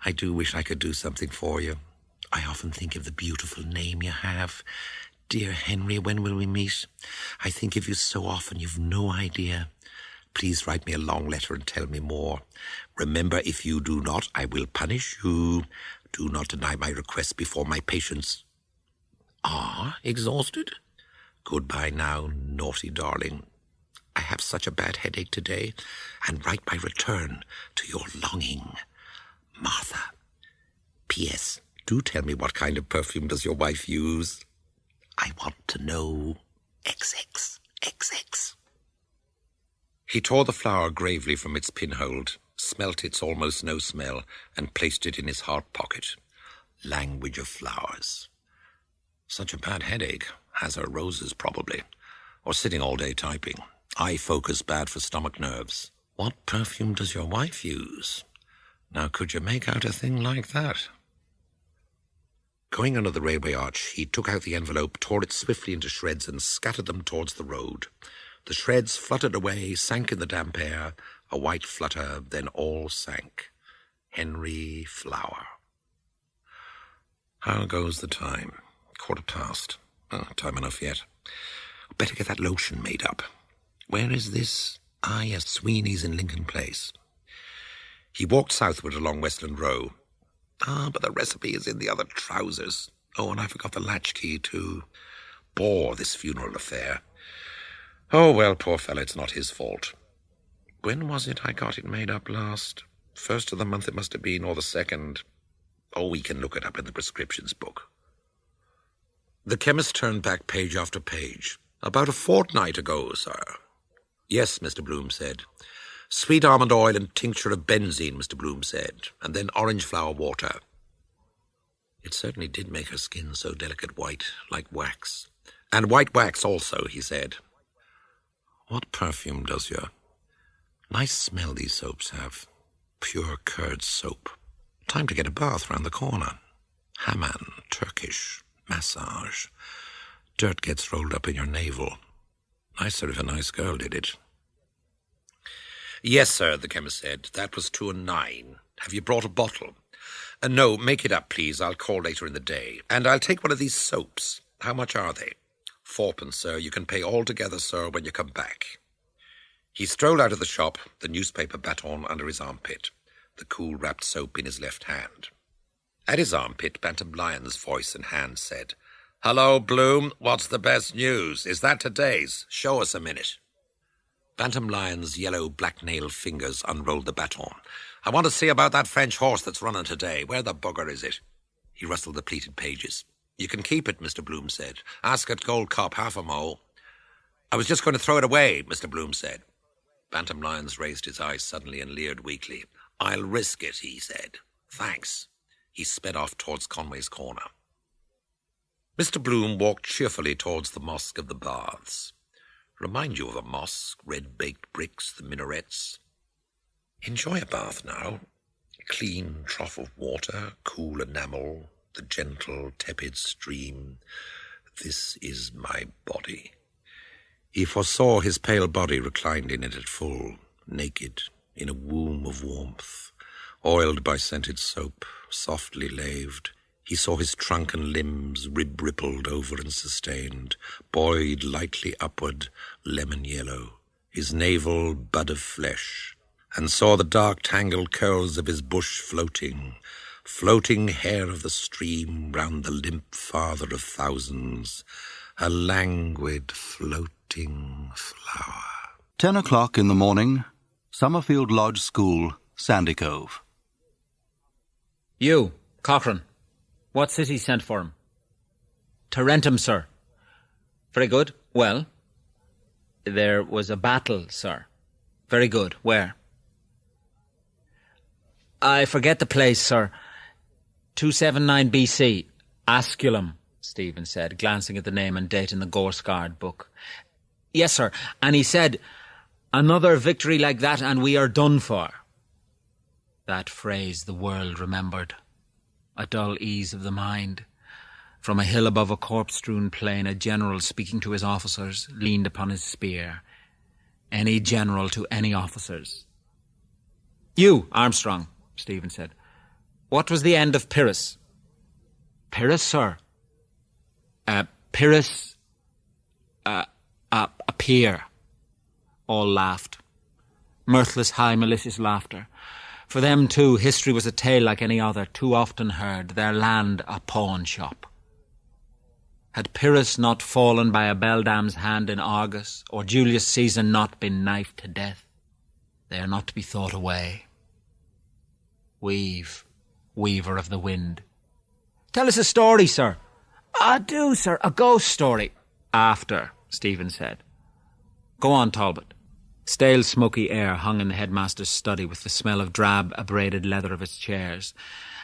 I do wish I could do something for you. I often think of the beautiful name you have. Dear Henry, when will we meet? I think of you so often, you've no idea. Please write me a long letter and tell me more. Remember, if you do not, I will punish you. Do not deny my request before my patients are exhausted. Goodbye now, naughty darling. I have such a bad headache today, and write my return to your longing, Martha. P.S. Do tell me what kind of perfume does your wife use? I want to know. XX, XX. He tore the flower gravely from its pinhold, smelt its almost no smell, and placed it in his heart pocket. Language of flowers. Such a bad headache. Has her roses, probably. Or sitting all day typing. Eye focus bad for stomach nerves. What perfume does your wife use? Now, could you make out a thing like that? Going under the railway arch, he took out the envelope, tore it swiftly into shreds, and scattered them towards the road. The shreds fluttered away, sank in the damp air. A white flutter, then all sank. Henry Flower. How goes the time? 1:15. Oh, time enough yet. Better get that lotion made up. Where is this? Ah, yes, Sweeney's in Lincoln Place. He walked southward along Westland Row. Ah, but the recipe is in the other trousers. Oh, and I forgot the latchkey, too. Bore, this funeral affair. Oh, well, poor fellow, it's not his fault. When was it I got it made up last? 1st of the month it must have been, or the 2nd. Oh, we can look it up in the prescriptions book. The chemist turned back page after page. About a fortnight ago, sir. Yes, Mr. Bloom said. Sweet almond oil and tincture of benzene, Mr. Bloom said, and then orange flower water. It certainly did make her skin so delicate white, like wax. And white wax also, he said. What perfume does your... Nice smell these soaps have. Pure curd soap. Time to get a bath round the corner. Hammam, Turkish, massage. Dirt gets rolled up in your navel. Nicer if a nice girl did it. Yes, sir, the chemist said. That was 2 and 9. Have you brought a bottle? No, make it up, please. I'll call later in the day. And I'll take one of these soaps. How much are they? 4pence, sir. You can pay all together, sir, when you come back. He strolled out of the shop, the newspaper baton under his armpit, the cool wrapped soap in his left hand. At his armpit, Bantam Lyon's voice and hand said, Hello, Bloom. What's the best news? Is that today's? Show us a minute. Bantam Lyon's yellow black-nailed fingers unrolled the baton. I want to see about that French horse that's running today. Where the bugger is it? He rustled the pleated pages. You can keep it, Mr. Bloom said. Ask at Gold Cop, half a mo. I was just going to throw it away, Mr. Bloom said. Bantam Lyons raised his eyes suddenly and leered weakly. I'll risk it, he said. Thanks. He sped off towards Conway's Corner. Mr. Bloom walked cheerfully towards the Mosque of the Baths. Remind you of a mosque, red-baked bricks, the minarets. Enjoy a bath now. Clean trough of water, cool enamel, the gentle, tepid stream. This is my body. He foresaw his pale body reclined in it at full, naked, in a womb of warmth, oiled by scented soap, softly laved. He saw his trunk and limbs rib-rippled over and sustained, buoyed lightly upward, lemon yellow, his navel bud of flesh, and saw the dark tangled curls of his bush floating hair of the stream round the limp father of thousands, a languid floating flower.
10 o'clock in the morning, Summerfield Lodge School, Sandy Cove.
You, Cochrane. What city sent for him? Tarentum, sir. Very good. Well, there was a battle, sir. Very good. Where? I forget the place, sir. 279 BC. Asculum, Stephen said, glancing at the name and date in the Gore-scarred book. Yes, sir. And he said, another victory like that and we are done for. That phrase the world remembered. A dull ease of the mind. From a hill above a corpse-strewn plain, a general speaking to his officers leaned upon his spear. Any general to any officers. You, Armstrong, Stephen said. What was the end of Pyrrhus? Pyrrhus, sir? Pyrrhus... appear. All laughed. Mirthless, high, malicious laughter. For them, too, history was a tale like any other, too often heard, their land a pawn shop. Had Pyrrhus not fallen by a beldame's hand in Argos, or Julius Caesar not been knifed to death, they are not to be thought away. Weave, weaver of the wind. Tell us a story, sir. Do, sir, a ghost story. After, Stephen said. Go on, Talbot. Stale, smoky air hung in the headmaster's study with the smell of drab, abraded leather of its chairs.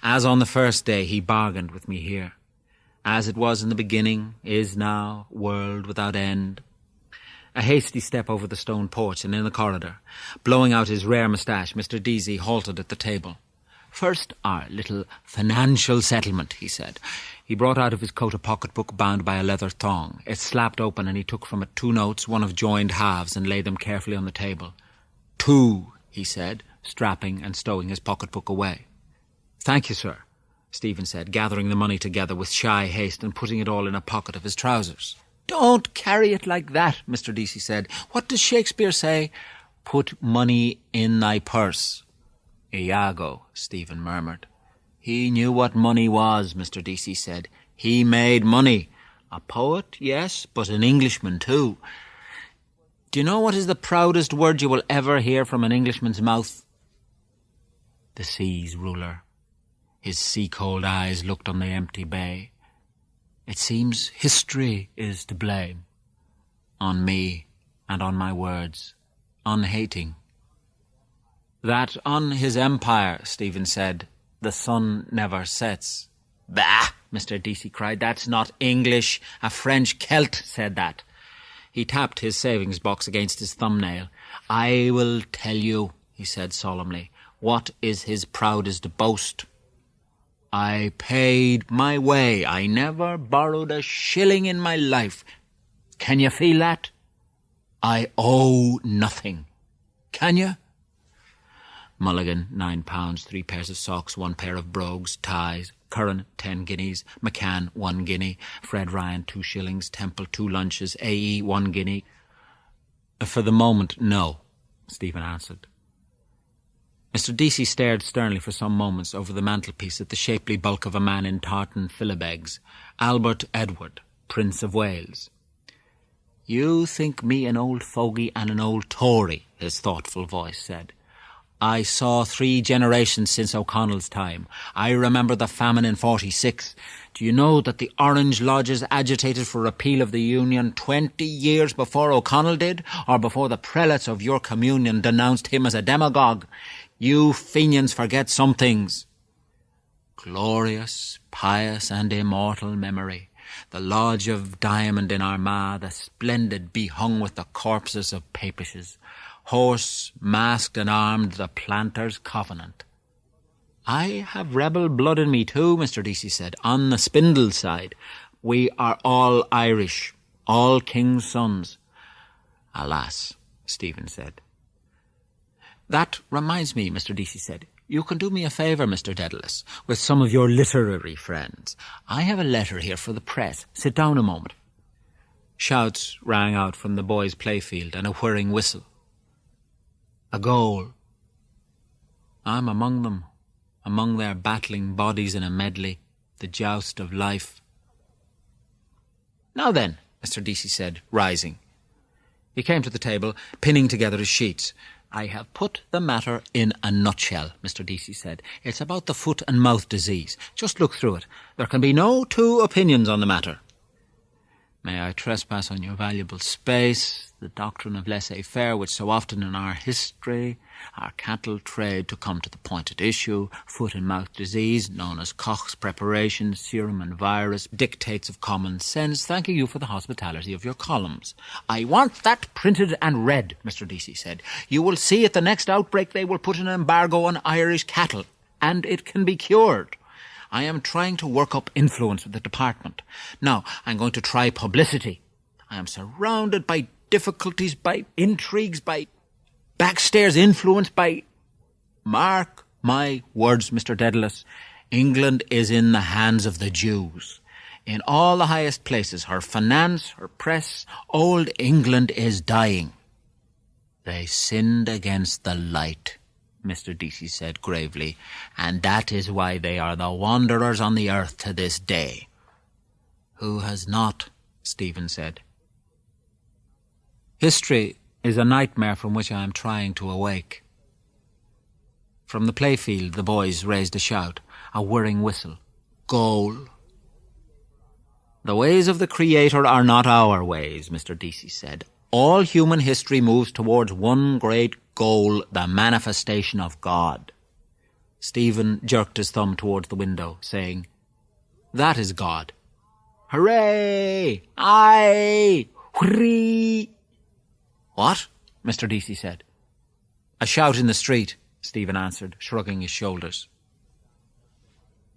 As on the first day, he bargained with me here. As it was in the beginning, is now, world without end. A hasty step over the stone porch and in the corridor. Blowing out his rare moustache, Mr. Deasy halted at the table. First, our little financial settlement, he said. He brought out of his coat a pocket-book bound by a leather thong. It slapped open and he took from it 2 notes, one of joined halves, and laid them carefully on the table. 2, he said, strapping and stowing his pocket-book away. Thank you, sir, Stephen said, gathering the money together with shy haste and putting it all in a pocket of his trousers. Don't carry it like that, Mr. Deasy said. What does Shakespeare say? Put money in thy purse. Iago, Stephen murmured. He knew what money was, Mr. Deasy said. He made money. A poet, yes, but an Englishman too. Do you know what is the proudest word you will ever hear from an Englishman's mouth? The sea's ruler. His sea-cold eyes looked on the empty bay. It seems history is to blame. On me and on my words. On hating. That on his empire, Stephen said, the sun never sets. Bah! Mr. Deasy cried. That's not English. A French Celt said that. He tapped his savings box against his thumbnail. I will tell you, he said solemnly, what is his proudest boast. I paid my way. I never borrowed a shilling in my life. Can you feel that? I owe nothing. Can you? Mulligan, £9, 3 pairs of socks, 1 pair of brogues, ties. Curran, 10 guineas. McCann, 1 guinea. Fred Ryan, 2 shillings. Temple, 2 lunches. A.E., 1 guinea. For the moment, no, Stephen answered. Mr. Deasy stared sternly for some moments over the mantelpiece at the shapely bulk of a man in tartan philibegs. Albert Edward, Prince of Wales. You think me an old fogey and an old Tory, his thoughtful voice said. I saw 3 generations since O'Connell's time. I remember the famine in 46. Do you know that the Orange Lodges agitated for repeal of the Union 20 years before O'Connell did, or before the prelates of your communion denounced him as a demagogue? You Fenians forget some things. Glorious, pious and immortal memory. The Lodge of Diamond in Armagh, the splendid behung with the corpses of papishes. Horse, masked and armed, the Planters' Covenant. I have rebel blood in me too, Mr. Deasy said, on the spindle side. We are all Irish, all king's sons. Alas, Stephen said. That reminds me, Mr. Deasy said. You can do me a favour, Mr. Dedalus, with some of your literary friends. I have a letter here for the press. Sit down a moment. Shouts rang out from the boys' playfield and a whirring whistle. A goal. I'm among them, among their battling bodies in a medley, the joust of life. Now then, Mr. Deasy said, rising. He came to the table, pinning together his sheets. I have put the matter in a nutshell, Mr. Deasy said. It's about the foot and mouth disease. Just look through it. There can be no 2 opinions on the matter. May I trespass on your valuable space, the doctrine of laissez-faire, which so often in our history, our cattle trade, to come to the point at issue, foot and mouth disease, known as Koch's preparation, serum and virus, dictates of common sense, thanking you for the hospitality of your columns. I want that printed and read, Mr. Deasy said. You will see at the next outbreak they will put an embargo on Irish cattle, and it can be cured. I am trying to work up influence with the department. Now, I'm going to try publicity. I am surrounded by difficulties, by intrigues, by backstairs influence, by... Mark my words, Mr. Dedalus. England is in the hands of the Jews. In all the highest places, her finance, her press, old England is dying. They sinned against the light, Mr. Deasy said gravely, and that is why they are the wanderers on the earth to this day. Who has not? Stephen said. History is a nightmare from which I am trying to awake. From the playfield the boys raised a shout, a whirring whistle. Goal. The ways of the Creator are not our ways, Mr. Deasy said. All human history moves towards one great goal, the manifestation of God. Stephen jerked his thumb towards the window, saying, "That is God." "Hooray! Aye! Whee!" "What?" Mr. Deasy said. "A shout in the street," Stephen answered, shrugging his shoulders.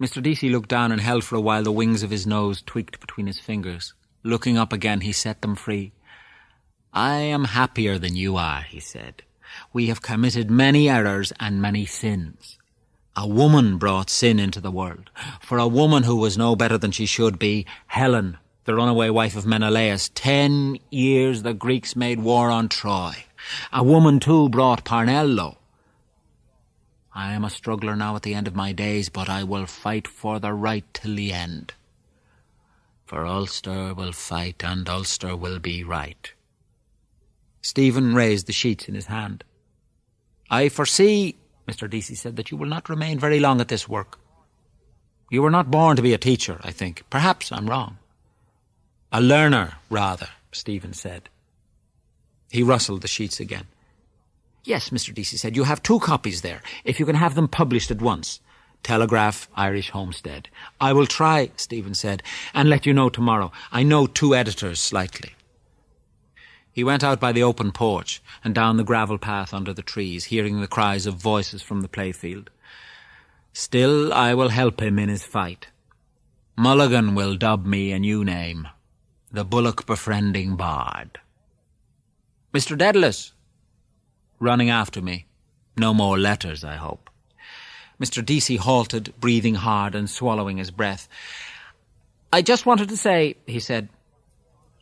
Mr. Deasy looked down and held for a while the wings of his nose tweaked between his fingers. Looking up again, he set them free. "I am happier than you are," he said. "We have committed many errors and many sins. A woman brought sin into the world. For a woman who was no better than she should be, Helen, the runaway wife of Menelaus, 10 years the Greeks made war on Troy. A woman, too, brought Parnello. I am a struggler now at the end of my days, but I will fight for the right till the end. For Ulster will fight, and Ulster will be right." Stephen raised the sheets in his hand. "I foresee," Mr. Deasy said, "that you will not remain very long at this work. You were not born to be a teacher, I think. Perhaps I'm wrong." "A learner, rather," Stephen said. He rustled the sheets again. "Yes," Mr. Deasy said, "you have 2 copies there, if you can have them published at once. Telegraph, Irish Homestead." "I will try," Stephen said, "and let you know tomorrow. I know 2 editors slightly." He went out by the open porch and down the gravel path under the trees, hearing the cries of voices from the playfield. "Still I will help him in his fight. Mulligan will dub me a new name, the bullock-befriending bard. Mr. Dedalus!" "Running after me. No more letters, I hope." Mr. Deasy halted, breathing hard and swallowing his breath. "I just wanted to say," he said,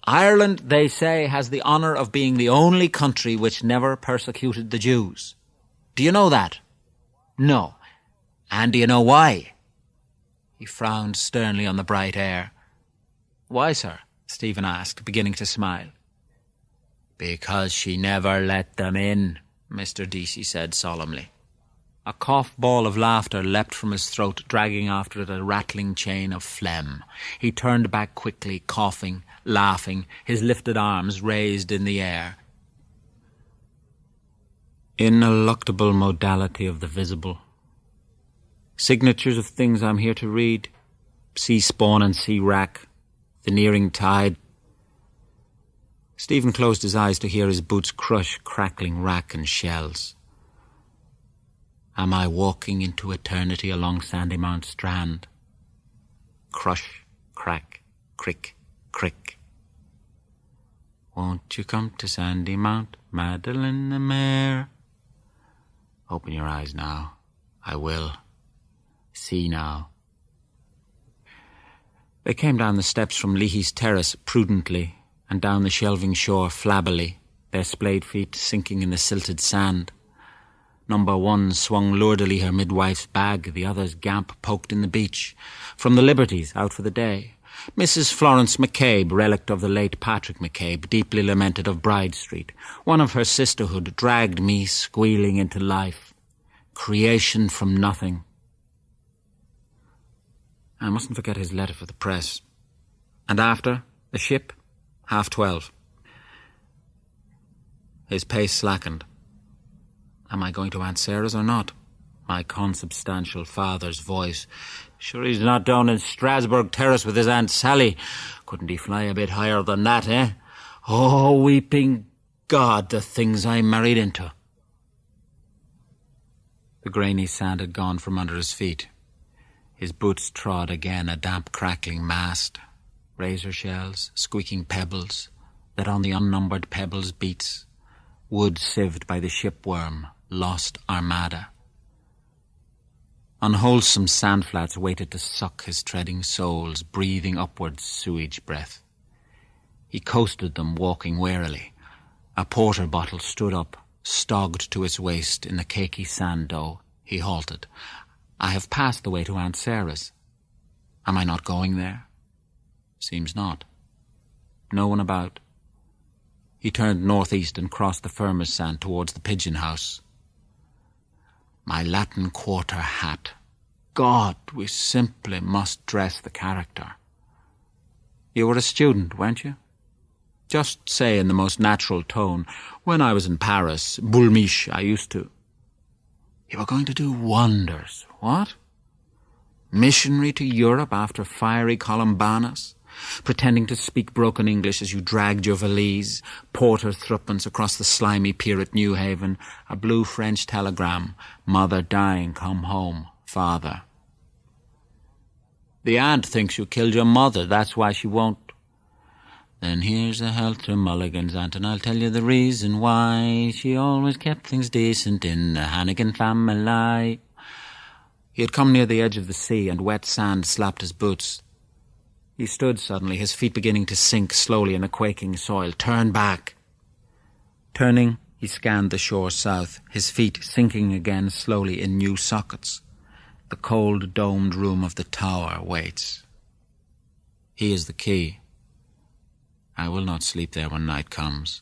"Ireland, they say, has the honour of being the only country which never persecuted the Jews. Do you know that?" "No." "And do you know why?" He frowned sternly on the bright air. "Why, sir?" Stephen asked, beginning to smile. "Because she never let them in," Mr. Deasy said solemnly. A cough ball of laughter leapt from his throat, dragging after it a rattling chain of phlegm. He turned back quickly, coughing, laughing, his lifted arms raised in the air. Ineluctable modality of the visible. Signatures of things I'm here to read. Sea spawn and sea wrack. The nearing tide. Stephen closed his eyes to hear his boots crush crackling wrack and shells. Am I walking into eternity along Sandymount Strand? Crush, crack, crick, crick. Won't you come to Sandymount, Madeline the mare? Open your eyes now. I will. See now. They came down the steps from Leahy's terrace prudently, and down the shelving shore flabbily, their splayed feet sinking in the silted sand. Number 1 swung lordily her midwife's bag, the other's gamp poked in the beach. From the Liberties, out for the day. Mrs. Florence McCabe, relict of the late Patrick McCabe, deeply lamented of Bride Street. One of her sisterhood dragged me squealing into life. Creation from nothing. I mustn't forget his letter for the press. And after, the ship, 12:30. His pace slackened. Am I going to Aunt Sarah's or not? My consubstantial father's voice. Sure he's not down in Strasbourg Terrace with his Aunt Sally. Couldn't he fly a bit higher than that, eh? Oh, weeping God, the things I married into. The grainy sand had gone from under his feet. His boots trod again a damp crackling mast. Razor shells, squeaking pebbles, that on the unnumbered pebbles beats. Wood sieved by the shipworm, lost armada. Unwholesome sandflats waited to suck his treading soles, breathing upwards sewage breath. He coasted them, walking warily. A porter bottle stood up, stogged to its waist in the cakey sand dough. He halted. I have passed the way to Aunt Sarah's. Am I not going there? Seems not. No one about. He turned northeast and crossed the Firmus sand towards the pigeon house. My Latin Quarter hat. God, we simply must dress the character. You were a student, weren't you? Just say in the most natural tone, when I was in Paris, Boulmiche, I used to. You were going to do wonders. What? Missionary to Europe after fiery Columbanus? Pretending to speak broken English as you dragged your valise, porter threepence across the slimy pier at Newhaven, a blue French telegram, mother dying, come home, father. The aunt thinks you killed your mother, that's why she won't. Then here's a health to Mulligan's aunt, and I'll tell you the reason why. She always kept things decent in the Hannigan family. He had come near the edge of the sea, and wet sand slapped his boots. He stood suddenly, his feet beginning to sink slowly in the quaking soil. Turn back. Turning, he scanned the shore south, his feet sinking again slowly in new sockets. The cold, domed room of the tower waits. He is the key. I will not sleep there when night comes.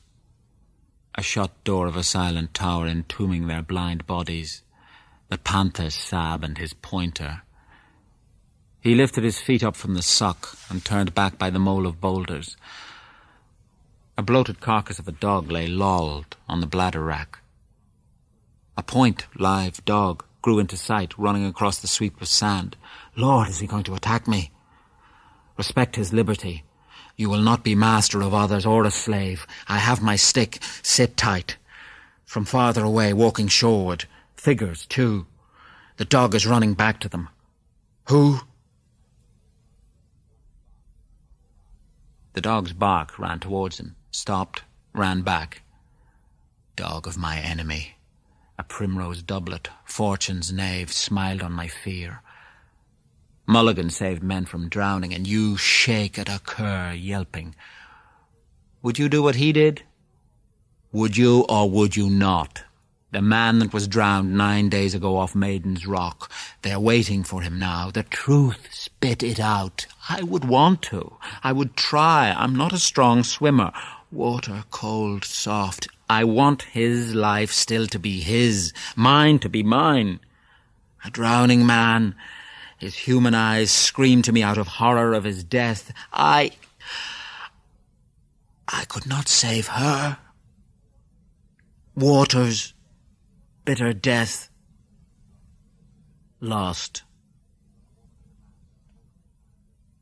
A shut door of a silent tower entombing their blind bodies. The panther's sab and his pointer. He lifted his feet up from the sock and turned back by the mole of boulders. A bloated carcass of a dog lay lolled on the bladder rack. A point, live dog grew into sight, running across the sweep of sand. Lord, is he going to attack me? Respect his liberty. You will not be master of others or a slave. I have my stick. Sit tight. From farther away, walking shoreward. Figures, too. The dog is running back to them. Who? The dog's bark ran towards him, stopped, ran back. Dog of my enemy. A primrose doublet, fortune's knave, smiled on my fear. Mulligan saved men from drowning, and you shake at a cur yelping. Would you do what he did? Would you or would you not? The man that was drowned 9 days ago off Maiden's Rock. They're waiting for him now. The truth, spit it out. I would want to. I would try. I'm not a strong swimmer. Water, cold, soft. I want his life still to be his, mine to be mine. A drowning man. His human eyes scream to me out of horror of his death. I could not save her. Waters, bitter death, lost.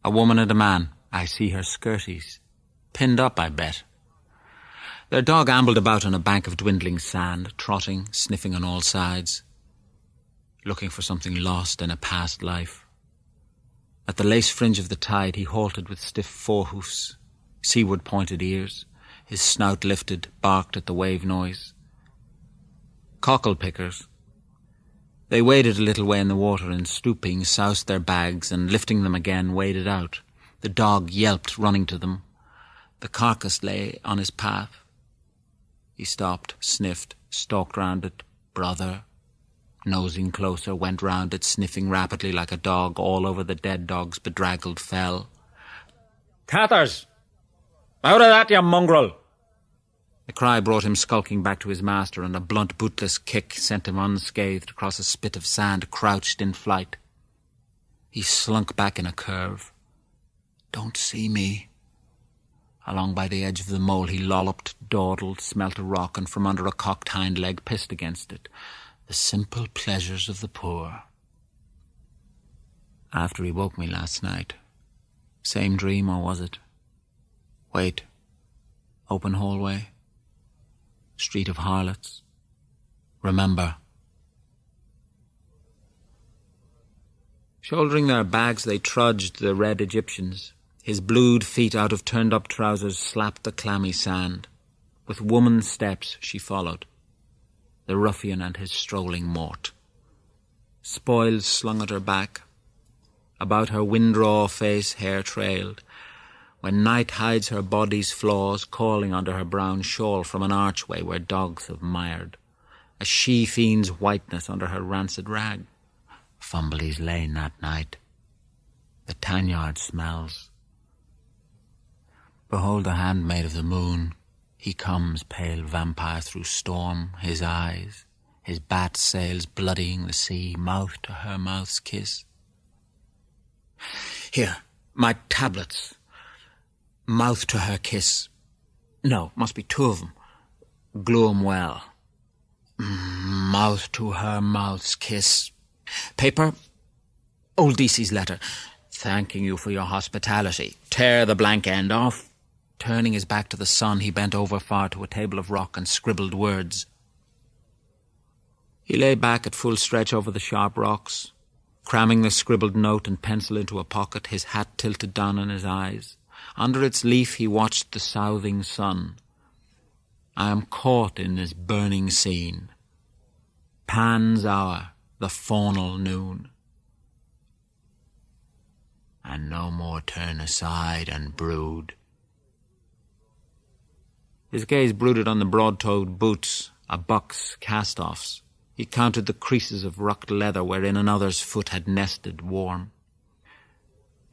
A woman and a man. I see her skirties. Pinned up, I bet. Their dog ambled about on a bank of dwindling sand, trotting, sniffing on all sides, looking for something lost in a past life. At the lace fringe of the tide he halted with stiff forehoofs, seaward-pointed ears. His snout lifted, barked at the wave noise. Cockle-pickers. They waded a little way in the water and, stooping, soused their bags and, lifting them again, waded out. The dog yelped, running to them. The carcass lay on his path. He stopped, sniffed, stalked round it. Brother. Nosing closer, went round it, sniffing rapidly like a dog all over the dead dog's bedraggled fell. Cathers! Out of that, you mongrel! The cry brought him skulking back to his master, and a blunt bootless kick sent him unscathed across a spit of sand, crouched in flight. He slunk back in a curve. Don't see me. Along by the edge of the mole he lolloped, dawdled, smelt a rock, and from under a cocked hind leg pissed against it. The simple pleasures of the poor. After he woke me last night. Same dream, or was it? Wait. Open hallway. Street of harlots. Remember. Shouldering their bags, they trudged the red Egyptians. His blued feet out of turned-up trousers slapped the clammy sand. With woman's steps she followed. The ruffian and his strolling mort. Spoils slung at her back. About her wind-raw face hair trailed. When night hides her body's flaws, calling under her brown shawl from an archway where dogs have mired. A she-fiend's whiteness under her rancid rag. Fumbly's lane that night. The tanyard smells. Behold the handmaid of the moon. He comes, pale vampire through storm, his eyes, his bat sails bloodying the sea, mouth to her mouth's kiss. Here, my tablets. Mouth to her kiss. No, must be two of them. Glue 'em well. Mouth to her mouth's kiss. Paper? Old DC's letter. Thanking you for your hospitality. Tear the blank end off. Turning his back to the sun, he bent over far to a table of rock and scribbled words. He lay back at full stretch over the sharp rocks, cramming the scribbled note and pencil into a pocket, his hat tilted down on his eyes. Under its leaf he watched the southing sun. I am caught in this burning scene. Pan's hour, the faunal noon. And no more turn aside and brood. His gaze brooded on the broad-toed boots, a buck's cast-offs. He counted the creases of rucked leather wherein another's foot had nested warm.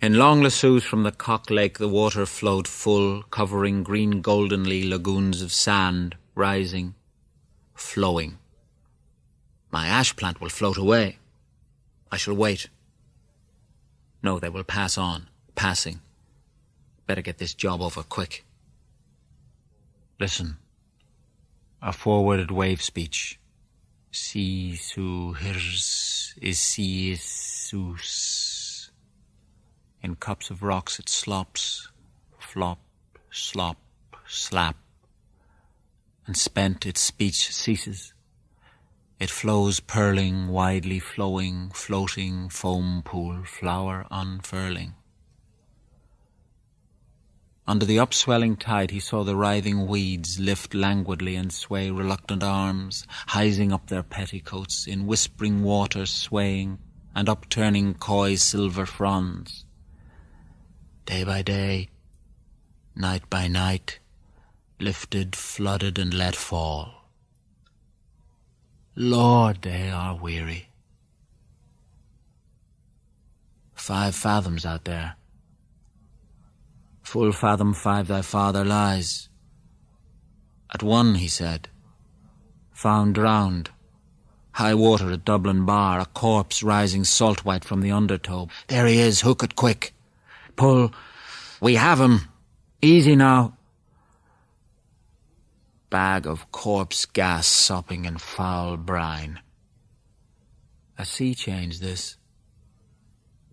In long lassos from the Cock Lake the water flowed full, covering green goldenly lagoons of sand, rising, flowing. My ash plant will float away. I shall wait. No, they will pass on, passing. Better get this job over quick. Listen. A four-worded wave speech. Si su hirs is si is sus. In cups of rocks it slops, flop, slop, slap. And spent its speech ceases. It flows purling, widely flowing, floating, foam pool, flower unfurling. Under the upswelling tide he saw the writhing weeds lift languidly and sway reluctant arms, hising up their petticoats, in whispering waters swaying, and upturning coy silver fronds. Day by day, night by night, lifted, flooded, and let fall. Lord, they are weary. 5 fathoms out there. Full fathom 5 thy father lies. At 1, he said. Found drowned. High water at Dublin bar, a corpse rising salt-white from the undertow. There he is, hook it quick. Pull. We have him. Easy now. Bag of corpse gas sopping in foul brine. A sea change, this.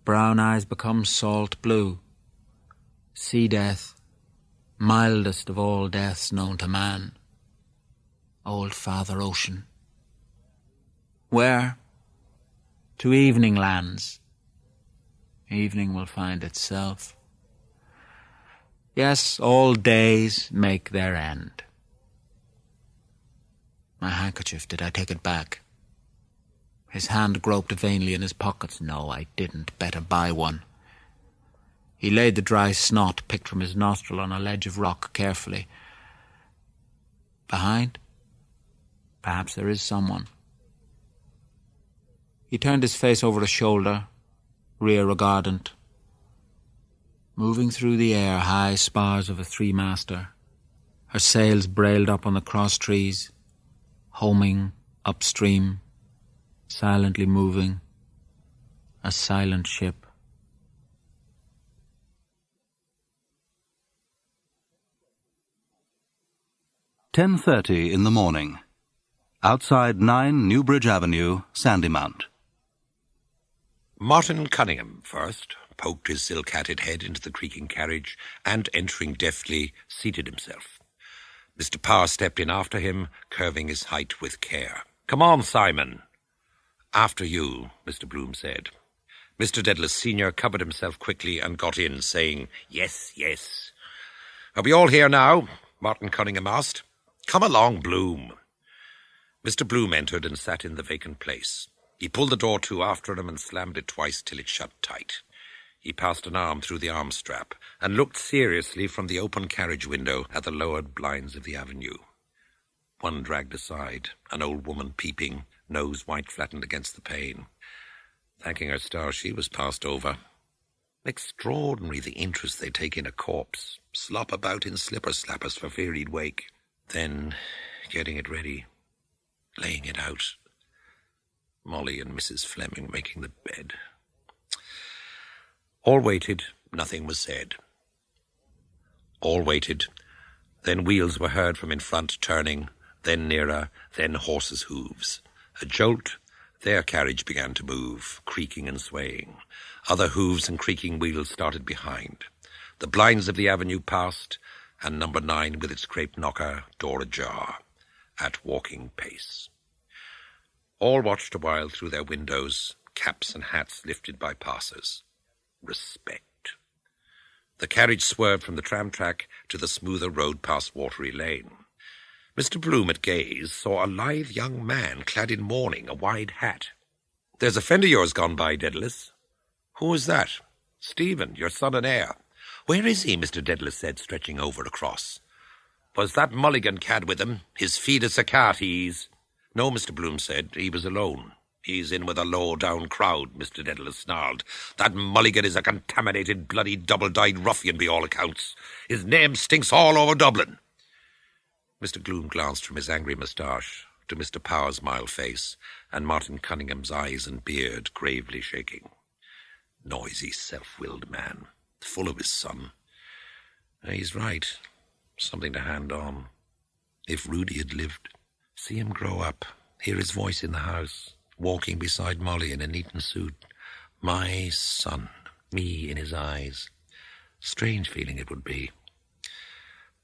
Brown eyes become salt blue. Sea death, mildest of all deaths known to man. Old Father Ocean. Where? To evening lands. Evening will find itself. Yes, all days make their end. My handkerchief, did I take it back? His hand groped vainly in his pockets. No, I didn't. Better buy one. He laid the dry snot picked from his nostril on a ledge of rock carefully. Behind? Perhaps there is someone. He turned his face over a shoulder, rear regardant. Moving through the air, high spars of a 3-master, her sails brailed up on the cross trees, homing upstream, silently moving, a silent ship.
"10:30 in the morning. Outside 9 Newbridge Avenue, Sandymount."
Martin Cunningham first poked his silk-hatted head into the creaking carriage and, entering deftly, seated himself. Mr. Parr stepped in after him, curving his height with care. "Come on, Simon." "After you," Mr. Bloom said. Mr. Dedalus Sr. covered himself quickly and got in, saying, "Yes, yes." "Are we all here now?" Martin Cunningham asked. "Come along, Bloom." Mr. Bloom entered and sat in the vacant place. He pulled the door to after him and slammed it twice till it shut tight. He passed an arm through the arm strap and looked seriously from the open carriage window at the lowered blinds of the avenue. One dragged aside, an old woman peeping, nose white flattened against the pane. Thanking her stars, she was passed over. Extraordinary the interest they take in a corpse, slop about in slipper-slappers for fear he'd wake. Then, getting it ready, laying it out. Molly and Mrs. Fleming making the bed. All waited, nothing was said. All waited. Then wheels were heard from in front, turning, then nearer, then horses' hooves. A jolt, their carriage began to move, creaking and swaying. Other hooves and creaking wheels started behind. The blinds of the avenue passed, and number 9 with its crepe knocker, door ajar, at walking pace. All watched a while through their windows, caps and hats lifted by passers. Respect. The carriage swerved from the tram track to the smoother road past Watery Lane. Mr. Bloom at gaze saw a lithe young man clad in mourning, a wide hat. "There's a friend of yours gone by, Dedalus." "Who is that?" "Stephen, your son and heir." "Where is he?" Mr. Dedalus said, stretching over across. "Was that Mulligan cad with him? His feed is a cat, he's—" "No," Mr. Bloom said, "he was alone." "He's in with a low-down crowd," Mr. Dedalus snarled. "That Mulligan is a contaminated, bloody, double-dyed ruffian by all accounts. His name stinks all over Dublin." Mr. Bloom glanced from his angry moustache to Mr. Power's mild face, and Martin Cunningham's eyes and beard gravely shaking. Noisy, self-willed man, full of his son. He's right. Something to hand on. If Rudy had lived, see him grow up, hear his voice in the house, walking beside Molly in a Eton suit. My son, me in his eyes. Strange feeling it would be.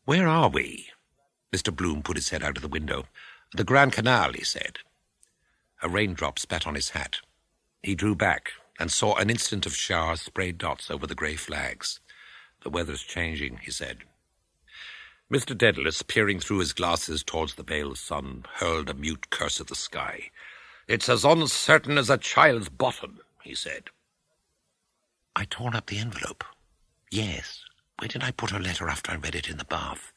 "Where are we?" Mr. Bloom put his head out of the window. "The Grand Canal," he said. A raindrop spat on his hat. He drew back and saw an instant of showers sprayed dots over the grey flags. "The weather's changing," he said. Mr. Dedalus, peering through his glasses towards the pale sun, hurled a mute curse at the sky. "It's as uncertain as a child's bottom," he said. I torn up the envelope. Yes. Where did I put her letter after I read it in the bath?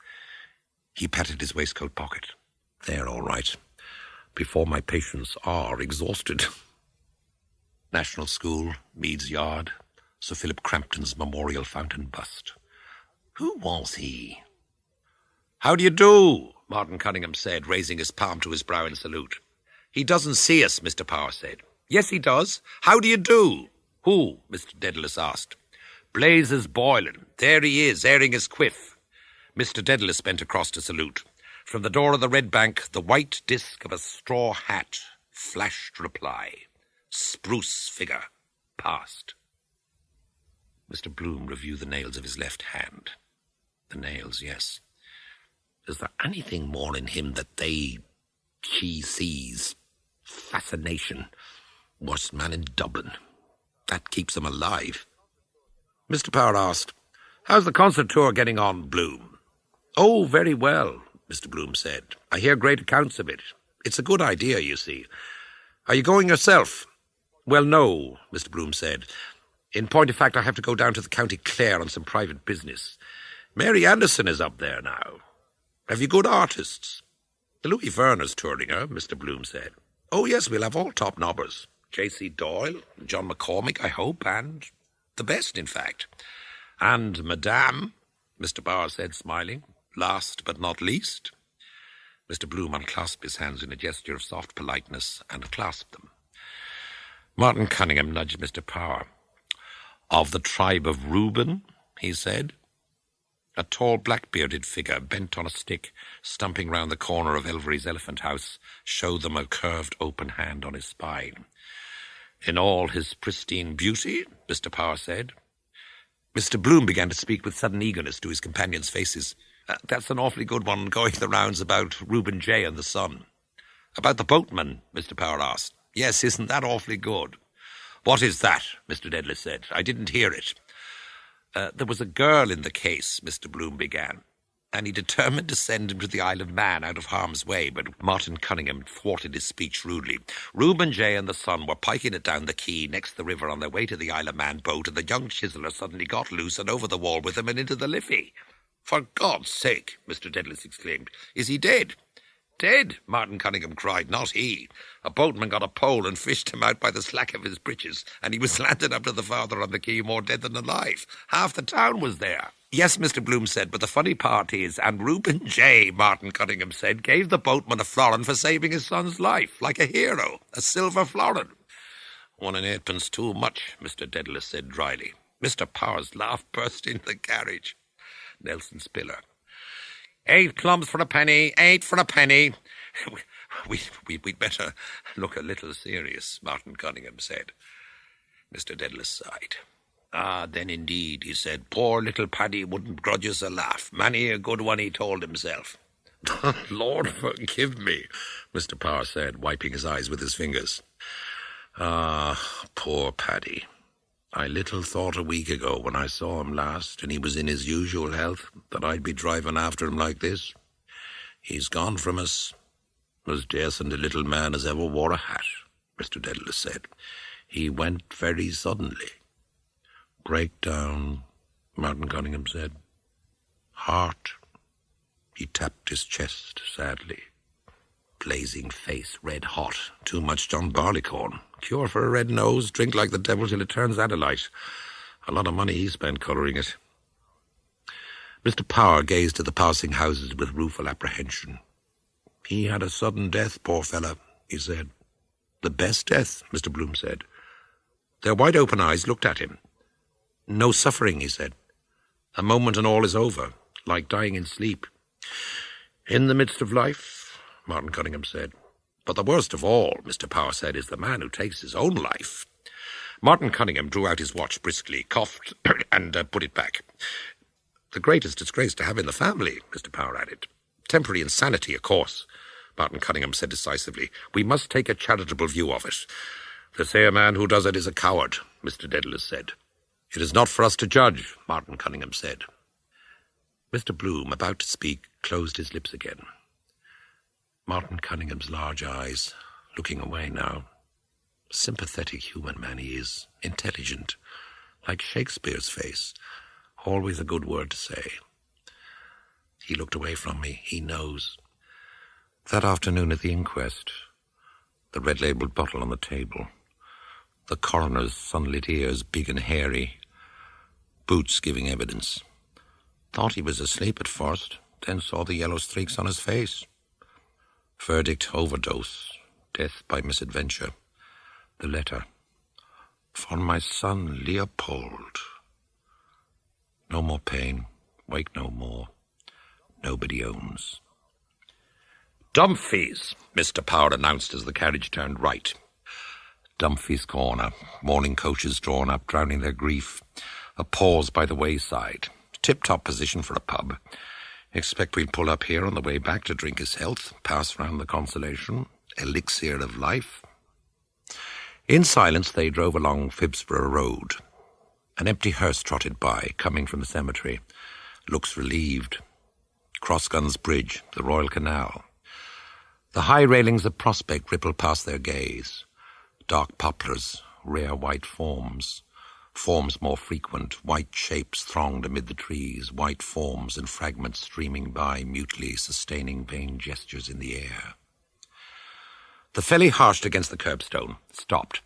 He patted his waistcoat pocket. There, all right. Before my patients are exhausted. National School, Meads Yard, Sir Philip Crampton's memorial fountain bust. Who was he? "How do you do?" Martin Cunningham said, raising his palm to his brow in salute. "He doesn't see us," Mr. Power said. "Yes, he does. How do you do?" "Who?" Mr. Dedalus asked. "Blazes boiling. There he is, airing his quiff." Mr. Dedalus bent across to salute. From the door of the Red Bank, the white disk of a straw hat flashed reply. Spruce figure. Passed. Mr. Bloom reviewed the nails of his left hand. The nails, yes. Is there anything more in him that she sees? Fascination. Worst man in Dublin. That keeps him alive. Mr. Power asked, "How's the concert tour getting on, Bloom?" "Oh, very well," Mr. Bloom said. "I hear great accounts of it. It's a good idea, you see. Are you going yourself?" "Well, no," Mr. Bloom said. "In point of fact, I have to go down to the County Clare on some private business. Mary Anderson is up there now. Have you good artists?" "Louis Verner's touring her," Mr. Bloom said. "Oh, yes, we'll have all top nobbers. J.C. Doyle, John McCormick, I hope, and the best, in fact. And Madame," Mr. Power said, smiling, "last but not least." Mr. Bloom unclasped his hands in a gesture of soft politeness and clasped them. Martin Cunningham nudged Mr. Power. "Of the tribe of Reuben," he said. A tall, black-bearded figure, bent on a stick, stumping round the corner of Elvery's elephant house, showed them a curved, open hand on his spine. "In all his pristine beauty," Mr. Power said. Mr. Bloom began to speak with sudden eagerness to his companions' faces. "That's an awfully good one going the rounds about Reuben J. and the Sun." "About the boatman?" Mr. Power asked. "Yes, isn't that awfully good?" "What is that?" Mr. Dedalus said. "I didn't hear it." There was a girl in the case," Mr. Bloom began, "and he determined to send him to the Isle of Man out of harm's way, but Martin Cunningham thwarted his speech rudely. "Reuben J. and the Son were piking it down the quay next the river on their way to the Isle of Man boat, and the young chiseller suddenly got loose and over the wall with him and into the Liffey." "For God's sake," Mr. Dedalus exclaimed. "Is he dead?" "Dead?" Martin Cunningham cried. "Not he. A boatman got a pole and fished him out by the slack of his breeches, and he was landed up to the father on the quay more dead than alive. Half the town was there." "Yes," Mr. Bloom said, "but the funny part is, and Reuben J., Martin Cunningham said, gave the boatman a florin for saving his son's life, like a hero, a silver florin." "1 and 8pence too much," Mr. Dedalus said dryly. Mr. Power's laugh burst into the carriage. Nelson Spiller. 8 plums for a penny, 8 for a penny. We'd better look a little serious, Martin Cunningham said. Mr. Dedalus sighed. Ah, then indeed, he said, poor little Paddy wouldn't grudge us a laugh. Many a good one, he told himself. Lord forgive me, Mr. Power said, wiping his eyes with his fingers. Ah, poor Paddy. I little thought a week ago when I saw him last and he was in his usual health that I'd be driving after him like this. He's gone from us, as decent a little man as ever wore a hat, Mr. Dedalus said. He went very suddenly. Breakdown, Martin Cunningham said. Heart. He tapped his chest sadly. Blazing face, red hot. Too much John Barleycorn. Cure for a red nose, drink like the devil till it turns Adelaide. A lot of money he spent colouring it. Mr. Power gazed at the passing houses with rueful apprehension. He had a sudden death, poor fellow, he said. The best death, Mr. Bloom said. Their wide-open eyes looked at him. No suffering, he said. A moment and all is over, like dying in sleep. In the midst of life, Martin Cunningham said. But the worst of all, Mr. Power said, is the man who takes his own life. Martin Cunningham drew out his watch briskly, coughed, and put it back. The greatest disgrace to have in the family, Mr. Power added. Temporary insanity, of course, Martin Cunningham said decisively. We must take a charitable view of it. They say a man who does it is a coward, Mr. Dedalus said. It is not for us to judge, Martin Cunningham said. Mr. Bloom, about to speak, closed his lips again. Martin Cunningham's large eyes, looking away now. Sympathetic human man he is, intelligent, like Shakespeare's face, always a good word to say. He looked away from me, he knows. That afternoon at the inquest, the red-labelled bottle on the table, the coroner's sunlit ears big and hairy, Boots giving evidence. Thought he was asleep at first, then saw the yellow streaks on his face. Verdict, overdose, death by misadventure. The letter. For my son, Leopold. No more pain, wake no more. Nobody owns. Dumfries, Mr. Power announced as the carriage turned right. Dumfries Corner, morning coaches drawn up, drowning their grief. A pause by the wayside. Tip-top position for a pub. Expect we'll pull up here on the way back to drink his health, pass round the consolation, elixir of life. In silence they drove along Phibsborough Road. An empty hearse trotted by, coming from the cemetery. Looks relieved. Crossguns Bridge, the Royal Canal. The high railings of Prospect rippled past their gaze. Dark poplars, rare white forms. Forms more frequent, white shapes thronged amid the trees, white forms and fragments streaming by, mutely sustaining vain gestures in the air. The felly harshed against the curbstone, stopped.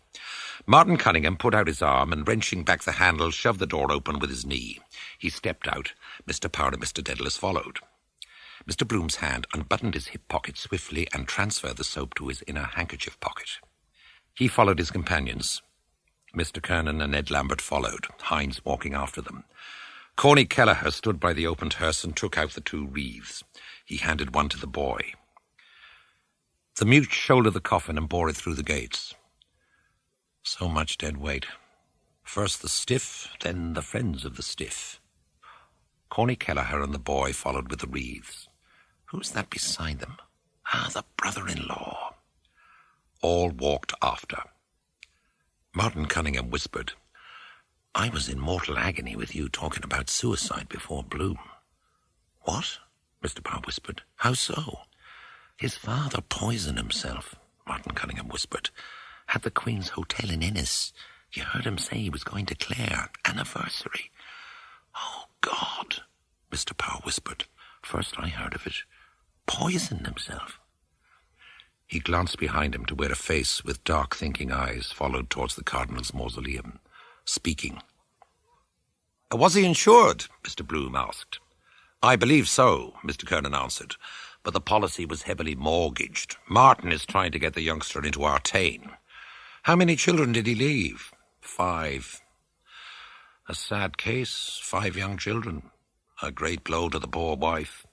Martin Cunningham put out his arm and, wrenching back the handle, shoved the door open with his knee. He stepped out. Mr. Power and Mr. Dedalus followed. Mr. Bloom's hand unbuttoned his hip pocket swiftly and transferred the soap to his inner handkerchief pocket. He followed his companions. Mr. Kernan and Ned Lambert followed, Hines walking after them. Corny Kelleher stood by the opened hearse and took out the 2 wreaths. He handed one to the boy. The mute shouldered the coffin and bore it through the gates. So much dead weight. First the stiff, then the friends of the stiff. Corny Kelleher and the boy followed with the wreaths. Who's that beside them? Ah, the brother-in-law. All walked after. Martin Cunningham whispered, I was in mortal agony with you talking about suicide before Bloom. What? Mr. Power whispered. How so? His father poisoned himself, Martin Cunningham whispered. At the Queen's Hotel in Ennis. You heard him say he was going to Clare. Anniversary. Oh, God, Mr. Power whispered. First I heard of it. Poisoned himself. He glanced behind him to where a face with dark, thinking eyes followed towards the Cardinal's mausoleum, speaking. Was he insured? Mr. Bloom asked. I believe so, Mr. Kernan answered, but the policy was heavily mortgaged. Martin is trying to get the youngster into Artane. How many children did he leave? 5. A sad case, 5 young children. A great blow to the poor wife.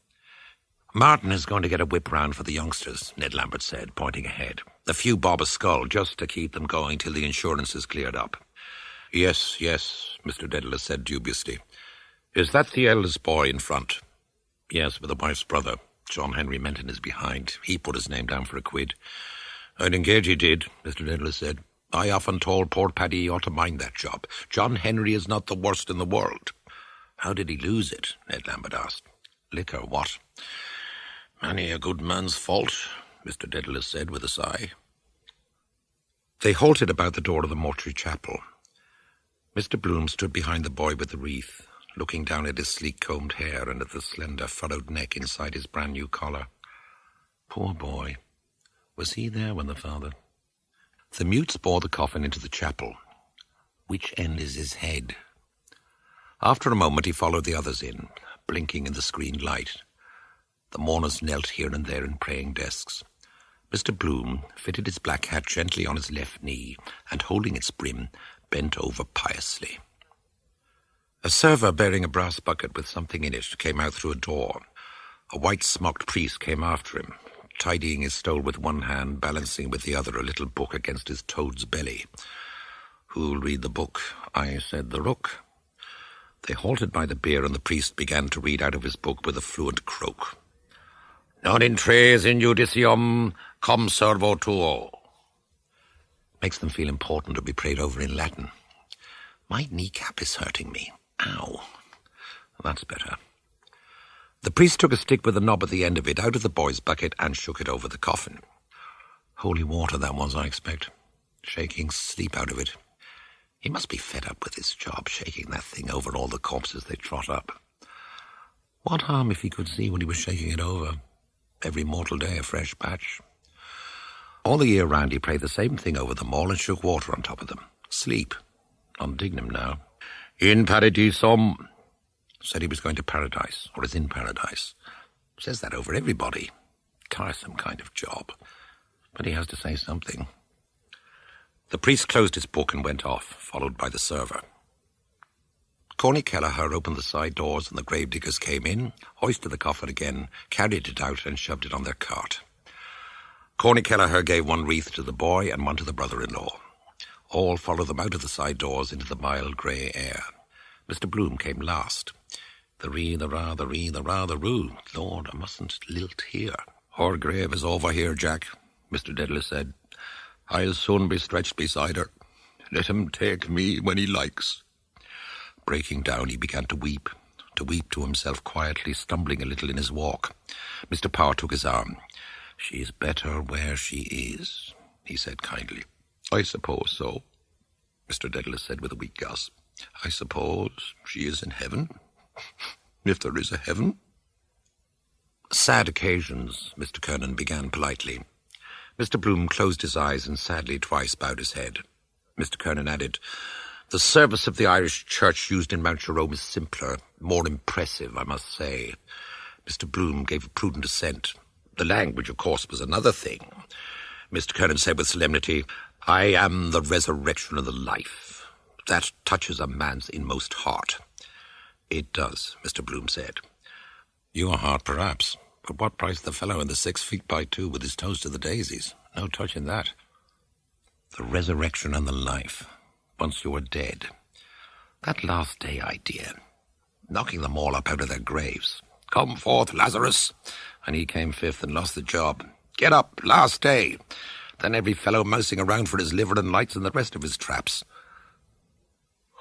Martin is going to get a whip round for the youngsters, Ned Lambert said, pointing ahead. A few bob a skull just to keep them going till the insurance is cleared up. Yes, Mr. Dedalus said dubiously. Is that the eldest boy in front? Yes, with the wife's brother. John Henry Menton is behind. He put his name down for a quid. I'd engage he did, Mr. Dedalus said. I often told poor Paddy he ought to mind that job. John Henry is not the worst in the world. How did he lose it? Ned Lambert asked. Liquor, what? Many a good man's fault, Mr. Dedalus said with a sigh. They halted about the door of the mortuary chapel. Mr. Bloom stood behind the boy with the wreath, looking down at his sleek-combed hair and at the slender, furrowed neck inside his brand-new collar. Poor boy. Was he there when the father... The mutes bore the coffin into the chapel. Which end is his head? After a moment he followed the others in, blinking in the screened light. The mourners knelt here and there in praying desks. Mr. Bloom fitted his black hat gently on his left knee and, holding its brim, bent over piously. A server bearing a brass bucket with something in it came out through a door. A white-smocked priest came after him, tidying his stole with one hand, balancing with the other a little book against his toad's belly. Who'll read the book? I said the rook. They halted by the bier, and the priest began to read out of his book with a fluent croak. Non intres in judicium cum servo tuo. Makes them feel important to be prayed over in Latin. My kneecap is hurting me. Ow. That's better. The priest took a stick with a knob at the end of it out of the boy's bucket and shook it over the coffin. Holy water that was, I expect. Shaking sleep out of it. He must be fed up with his job, shaking that thing over all the corpses they trot up. What harm if he could see when he was shaking it over? Every mortal day a fresh batch. All the year round he prayed the same thing over them all and shook water on top of them. Sleep. On Dignam now. In paradisum. Said he was going to paradise, or is in paradise. Says that over everybody. Tiresome kind of job. But he has to say something. The priest closed his book and went off, followed by the server. Corny Kelleher opened the side doors and the gravediggers came in, hoisted the coffin again, carried it out and shoved it on their cart. Corny Kelleher gave one wreath to the boy and one to the brother-in-law. All followed them out of the side doors into the mild grey air. Mr. Bloom came last. The ree, the ra, the ree, the ra, the roo. Lord, I mustn't lilt here. Her grave is over here, Jack, Mr. Dedalus said. I'll soon be stretched beside her. Let him take me when he likes. Breaking down, he began to weep to himself quietly, stumbling a little in his walk. Mr. Power took his arm. She's better where she is, he said kindly. I suppose so, Mr. Dedalus said with a weak gasp. I suppose she is in heaven, if there is a heaven. Sad occasions, Mr. Kernan began politely. Mr. Bloom closed his eyes and sadly twice bowed his head. Mr. Kernan added, the service of the Irish Church used in Mount Jerome is simpler, more impressive, I must say. Mr. Bloom gave a prudent assent. The language, of course, was another thing. Mr. Kernan said with solemnity, I am the resurrection and the life. That touches a man's inmost heart. It does, Mr. Bloom said. Your heart, perhaps. But what price the fellow in the 6 feet by 2 with his toes to the daisies? No touch in that. The resurrection and the life. Once you are dead. That last day idea. Knocking them all up out of their graves. Come forth, Lazarus. And he came fifth and lost the job. Get up, last day. Then every fellow mousing around for his liver and lights and the rest of his traps.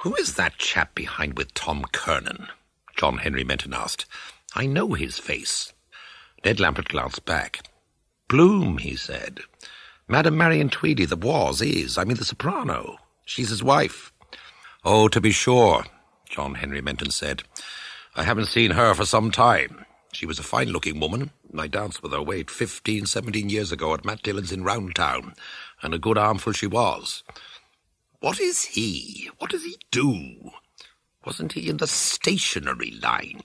Who is that chap behind with Tom Kernan? John Henry Menton asked. I know his face. Ned Lambert glanced back. Bloom, he said. Madam Marion Tweedy, the soprano. She's his wife. Oh, to be sure, John Henry Menton said. I haven't seen her for some time. She was a fine-looking woman. I danced with her 17 years ago at Matt Dillon's in Roundtown, and a good armful she was. What is he? What does he do? Wasn't he in the stationery line?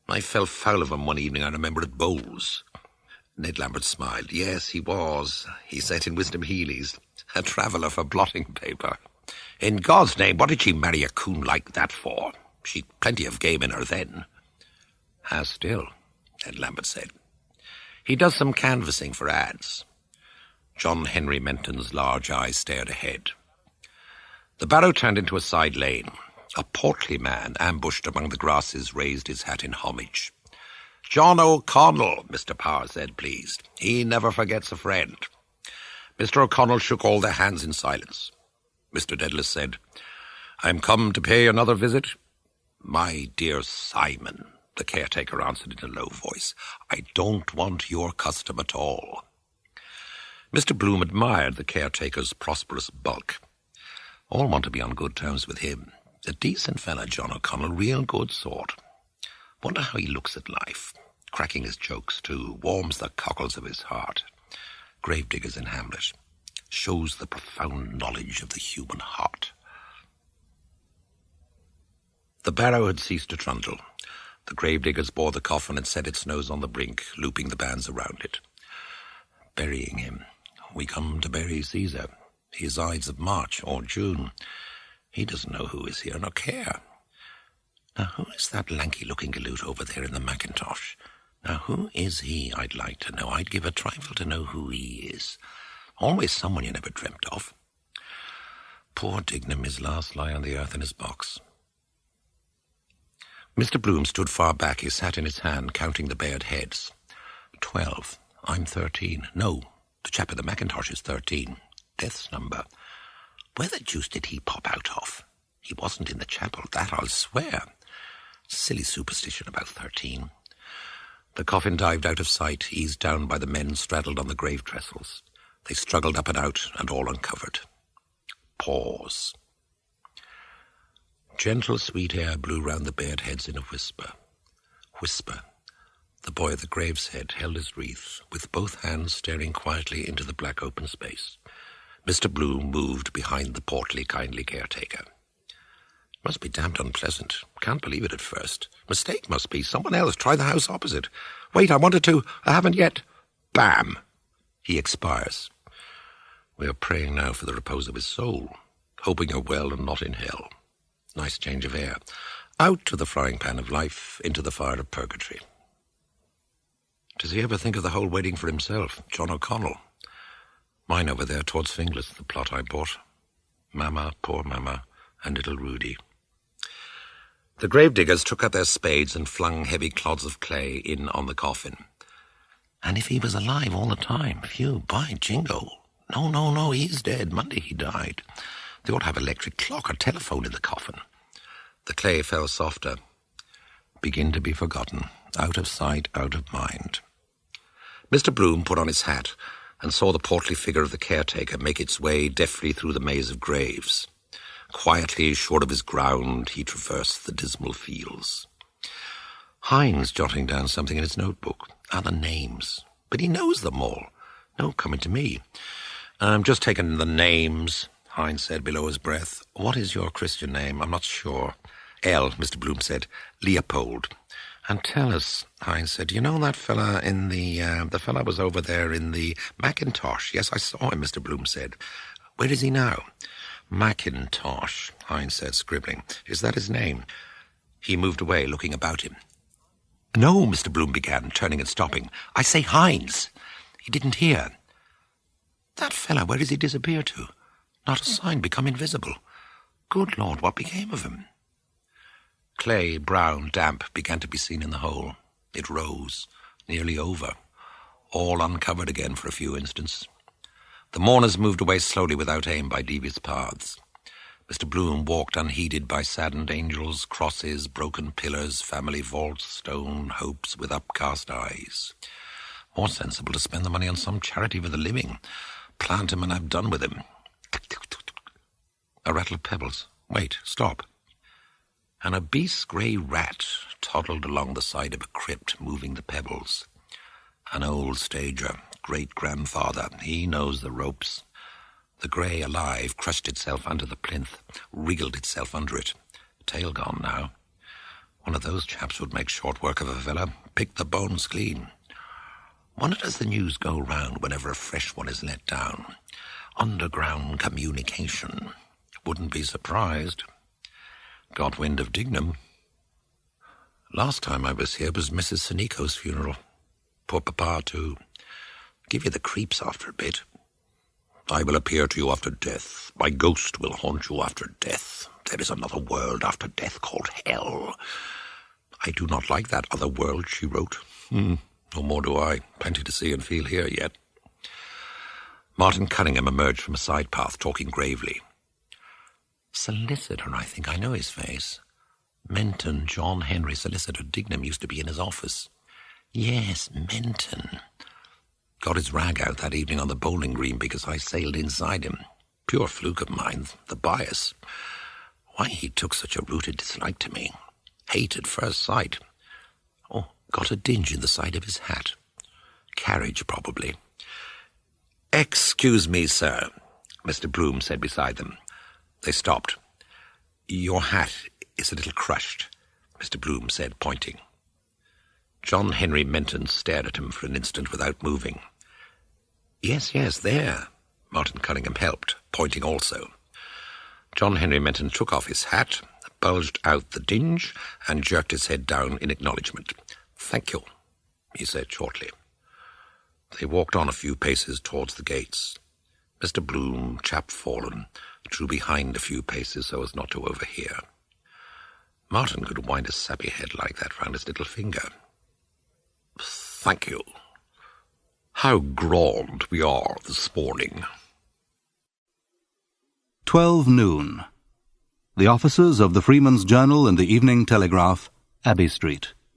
I fell foul of him one evening, I remember, at Bowles. Ned Lambert smiled. Yes, he was. He sat in Wisdom Healy's, a traveller for blotting paper. In God's name, what did she marry a coon like that for? She'd plenty of game in her then. Has still, Ed Lambert said. He does some canvassing for ads. John Henry Menton's large eyes stared ahead. The barrow turned into a side lane. A portly man, ambushed among the grasses, raised his hat in homage. "John O'Connell," Mr. Power said, pleased. "He never forgets a friend." Mr. O'Connell shook all their hands in silence. Mr. Dedalus said, "I'm come to pay another visit." "My dear Simon," the caretaker answered in a low voice, "I don't want your custom at all." Mr. Bloom admired the caretaker's prosperous bulk. All want to be on good terms with him. A decent fella, John O'Connell, real good sort. Wonder how he looks at life. Cracking his jokes, too, warms the cockles of his heart. Gravediggers in Hamlet. Shows the profound knowledge of the human heart. The barrow had ceased to trundle. The gravediggers bore the coffin and set its nose on the brink, looping the bands around it. Burying him. We come to bury Caesar. His Ides of March or June. He doesn't know who is here nor care. Now, who is that lanky-looking galoot over there in the mackintosh? Now, who is he, I'd like to know? I'd give a trifle to know who he is. Always someone you never dreamt of. Poor Dignam, his last lie on the earth in his box. Mr. Bloom stood far back, his hat in his hand, counting the bared heads. 12. I'm 13. No, the chap in the mackintosh is 13. Death's number. Where the deuce did he pop out of? He wasn't in the chapel, that I'll swear. Silly superstition about 13. The coffin dived out of sight, eased down by the men straddled on the grave trestles. They struggled up and out, and all uncovered. Pause. Gentle, sweet air blew round the bared heads in a whisper. Whisper. The boy at the grave's head held his wreath, with both hands staring quietly into the black open space. Mr. Bloom moved behind the portly, kindly caretaker. Must be damned unpleasant. Can't believe it at first. Mistake must be. Someone else. Try the house opposite. Wait, I wanted to. I haven't yet. Bam! He expires. We are praying now for the repose of his soul, hoping you're well and not in hell. Nice change of air. Out to the frying pan of life, into the fire of purgatory. Does he ever think of the whole wedding for himself, John O'Connell? Mine over there towards Finglas, the plot I bought. Mama, poor Mama, and little Rudy. The gravediggers took up their spades and flung heavy clods of clay in on the coffin. And if he was alive all the time, phew, by jingo. No, he's dead. Monday he died. They ought to have electric clock or telephone in the coffin. The clay fell softer. Begin to be forgotten. Out of sight, out of mind. Mr. Bloom put on his hat and saw the portly figure of the caretaker make its way deftly through the maze of graves. Quietly, sure of his ground, he traversed the dismal fields. Hines jotting down something in his notebook. Other names. But he knows them all. No coming to me. I'm just taking the names, Hines said below his breath. What is your Christian name? I'm not sure. L, Mr. Bloom said. Leopold. And tell us, Hines said, you know that fella in the fella was over there in the Mackintosh? Yes, I saw him, Mr. Bloom said. Where is he now? Mackintosh, Hines said, scribbling. Is that his name? He moved away, looking about him. No, Mr. Bloom began, turning and stopping. I say Hines. He didn't hear. That fella, where has he disappeared to? Not a sign, become invisible. Good Lord, what became of him? Clay, brown, damp, began to be seen in the hole. It rose, nearly over, all uncovered again for a few instants. The mourners moved away slowly without aim by devious paths. Mr. Bloom walked unheeded by saddened angels, crosses, broken pillars, family vaults, stone, hopes with upcast eyes. More sensible to spend the money on some charity for the living. Plant him and have done with him. A rattle of pebbles. Wait, stop. An obese grey rat toddled along the side of a crypt, moving the pebbles. An old stager, great-grandfather, he knows the ropes. The grey, alive, crushed itself under the plinth, wriggled itself under it. Tail gone now. One of those chaps would make short work of a fella, pick the bones clean. Wonder does the news go round whenever a fresh one is let down? Underground communication. Wouldn't be surprised. Got wind of Dignam. Last time I was here was Mrs. Sinico's funeral. Poor Papa, too. Give you the creeps after a bit. I will appear to you after death. My ghost will haunt you after death. There is another world after death called hell. I do not like that other world, she wrote. No more do I. Plenty to see and feel here yet. Martin Cunningham emerged from a side path, talking gravely. Solicitor, I think. I know his face. Menton, John Henry, Solicitor. Dignam used to be in his office. Yes, Menton. Got his rag out that evening on the bowling green because I sailed inside him. Pure fluke of mine, the bias. Why he took such a rooted dislike to me. Hate at first sight. Oh, got a dinge in the side of his hat. Carriage, probably. Excuse me, sir, Mr. Broom said beside them. They stopped. Your hat is a little crushed, Mr. Broom said, pointing. John Henry Menton stared at him for an instant without moving. Yes, there, Martin Cunningham helped, pointing also. John Henry Menton took off his hat, bulged out the dinge, and jerked his head down in acknowledgement. Thank you, he said shortly. They walked on a few paces towards the gates. Mr. Bloom, chapfallen, drew behind a few paces so as not to overhear. Martin could wind a sappy head like that round his little finger. Thank you. How grand we are this morning.
12 noon. The offices of the Freeman's Journal and the Evening Telegraph, Abbey Street.